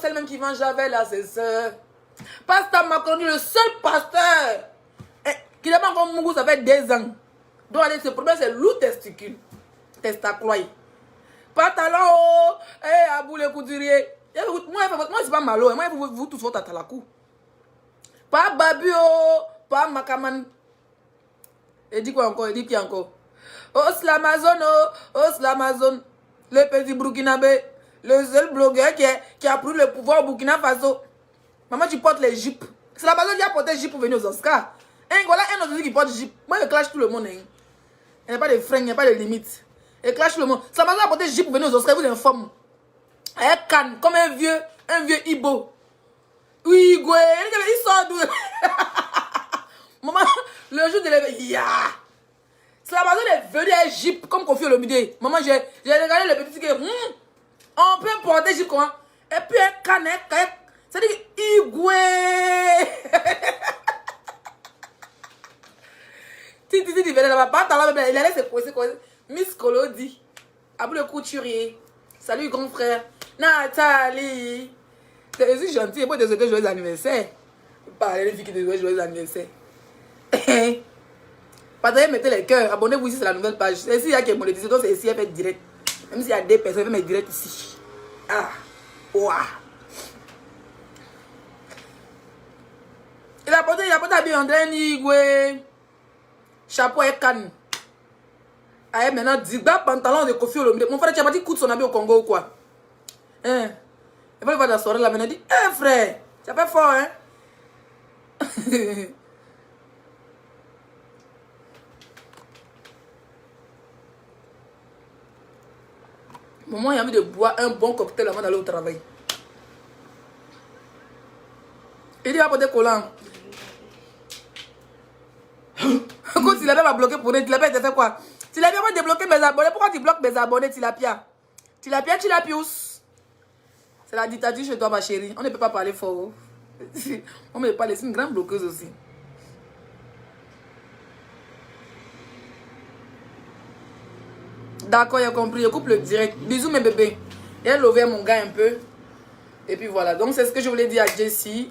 c'est le même qui vend Javel à ses soeurs. Pasteur Macron, le seul pasteur qui n'a pas encore mon goût, ça fait 2 ans. Donc, ce problème, c'est loup testicule. Testacloy. Pantalon, Abou le couturier. Moi, c'est pas malo. Moi, vous tous votre atalakou. Pas Babio, pas Makaman. Il dit quoi encore? Il dit qui encore? Os l'Amazon. Le petit Burkinabé. Le seul blogueur qui a pris le pouvoir au Burkina Faso. Maman, tu portes les jupes. C'est l'Amazon qui a porté les jupes pour venir aux Oscars. Voilà un autre qui porte les jupes. Moi, je clash tout le monde. Il n'y a pas de frein, il n'y a pas de limite. Et clash tout le monde. C'est l'Amazon qui a porté les jupes pour venir aux Oscars. Vous informe. Elle canne comme un vieux Ibo. Oui, Goué, il sort d'où? Maman, le jour de l'éveil, ya! C'est la personne est venue à Jeep comme Kofi Olomide. Maman, j'ai regardé le petit qui on peut porter Jeep comment? Et puis un canet, ça dit que Igoué! Titi, il venait là-bas, il allait se coincer. Miss Colo dit, Abou le couturier, salut grand frère, Nathalie. C'est aussi gentil, et moi de souhaiter joyeux anniversaire. Parlez les filles qui te souhaitent joyeux anniversaire. Partagez, mettez les cœurs, abonnez-vous ici, c'est la nouvelle page. C'est ici qui est monétisé, donc c'est ici, elle fait direct. Même s'il y a des personnes, elle fait mes directs ici. Ah, ouah. Il a porté habillé André Nigwe. Chapeau et canne. Ah, maintenant, Digba, pantalon de Kofi Olomide. Mon frère, tu as pas dit coup de son habit au Congo ou quoi? Hein? Il va aller voir la soirée là, maintenant, il dit, eh frère, tu as fait fort, hein? Maman, il a envie de boire un bon cocktail avant d'aller au travail. Il dit, il va porter collant. Quand Tilapia m'a bloqué pour lui, Tilapia, tu fait quoi? Tilapia m'a débloqué mes abonnés. Pourquoi tu bloques mes abonnés, Tilapia? Tilapius. C'est la dictature chez toi, ma chérie. On ne peut pas parler fort. On ne peut pas laisser une grande bloqueuse aussi. D'accord, il a compris. Je coupe le direct. Bisous, mes bébés. Il a levé mon gars un peu. Et puis voilà. Donc, c'est ce que je voulais dire à Jessie.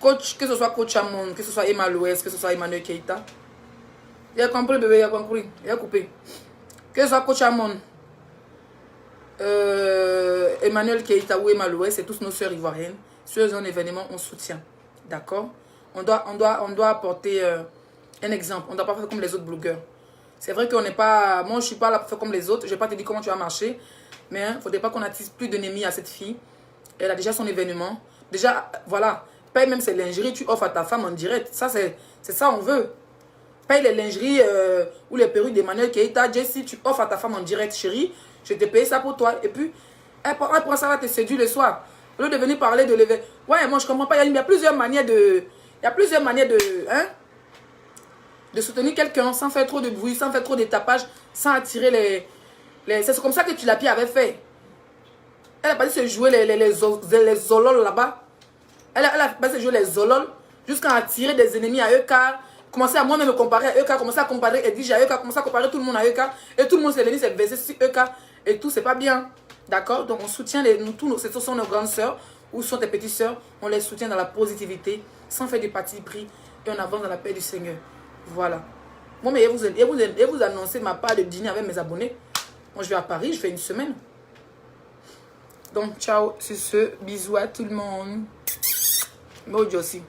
Coach, que ce soit Coach Amon, que ce soit Emma Louès, que ce soit Emmanuel Keita. Il a compris, bébé, il a compris. Il a coupé. Que ce soit Coach Amon, Emmanuel Keita ou Emma Louès, c'est tous nos sœurs ivoiriennes. Sur un événement, on soutient. D'accord? On doit apporter un exemple. On ne doit pas faire comme les autres blogueurs. C'est vrai qu'on n'est pas... Moi, je ne suis pas là pour faire comme les autres. Je ne vais pas te dire comment tu vas marcher. Mais il ne faudrait pas qu'on attise plus d'ennemis à cette fille. Elle a déjà son événement. Déjà, voilà. Paye même ses lingeries, tu offres à ta femme en direct. Ça, c'est ça on veut. Paye les lingeries ou les perruques d'Emmanuel Keita. Jessie, tu offres à ta femme en direct, chérie. Je te paye ça pour toi. Et puis, elle prend ça, va te séduire le soir. Au lieu de venir parler de l'événement. Ouais, moi, je ne comprends pas. Il y a plusieurs manières de... Il y a plusieurs manières de... Hein? De soutenir quelqu'un sans faire trop de bruit, sans faire trop de tapage, sans attirer les... C'est comme ça que Tilapia avait fait. Elle a pas dit se jouer les zolols là-bas. Elle a pas dit se jouer les zolols jusqu'à attirer des ennemis à EK. Commencer à moi-même me comparer à EK, commencer à comparer Edija à EK, commencer à comparer tout le monde à EK. Et tout le monde s'est venu, s'est versé sur EK. Et tout, c'est pas bien. D'accord? Donc on soutient ce sont nos grandes sœurs ou sont tes petites sœurs. On les soutient dans la positivité, sans faire des partis pris. Et on avance dans la paix du Seigneur. Voilà. Moi, mais vous annoncer ma part de dîner avec mes abonnés. Moi, je vais à Paris, je fais une semaine. Donc, ciao, c'est ce. Bisous à tout le monde. Moi, aussi.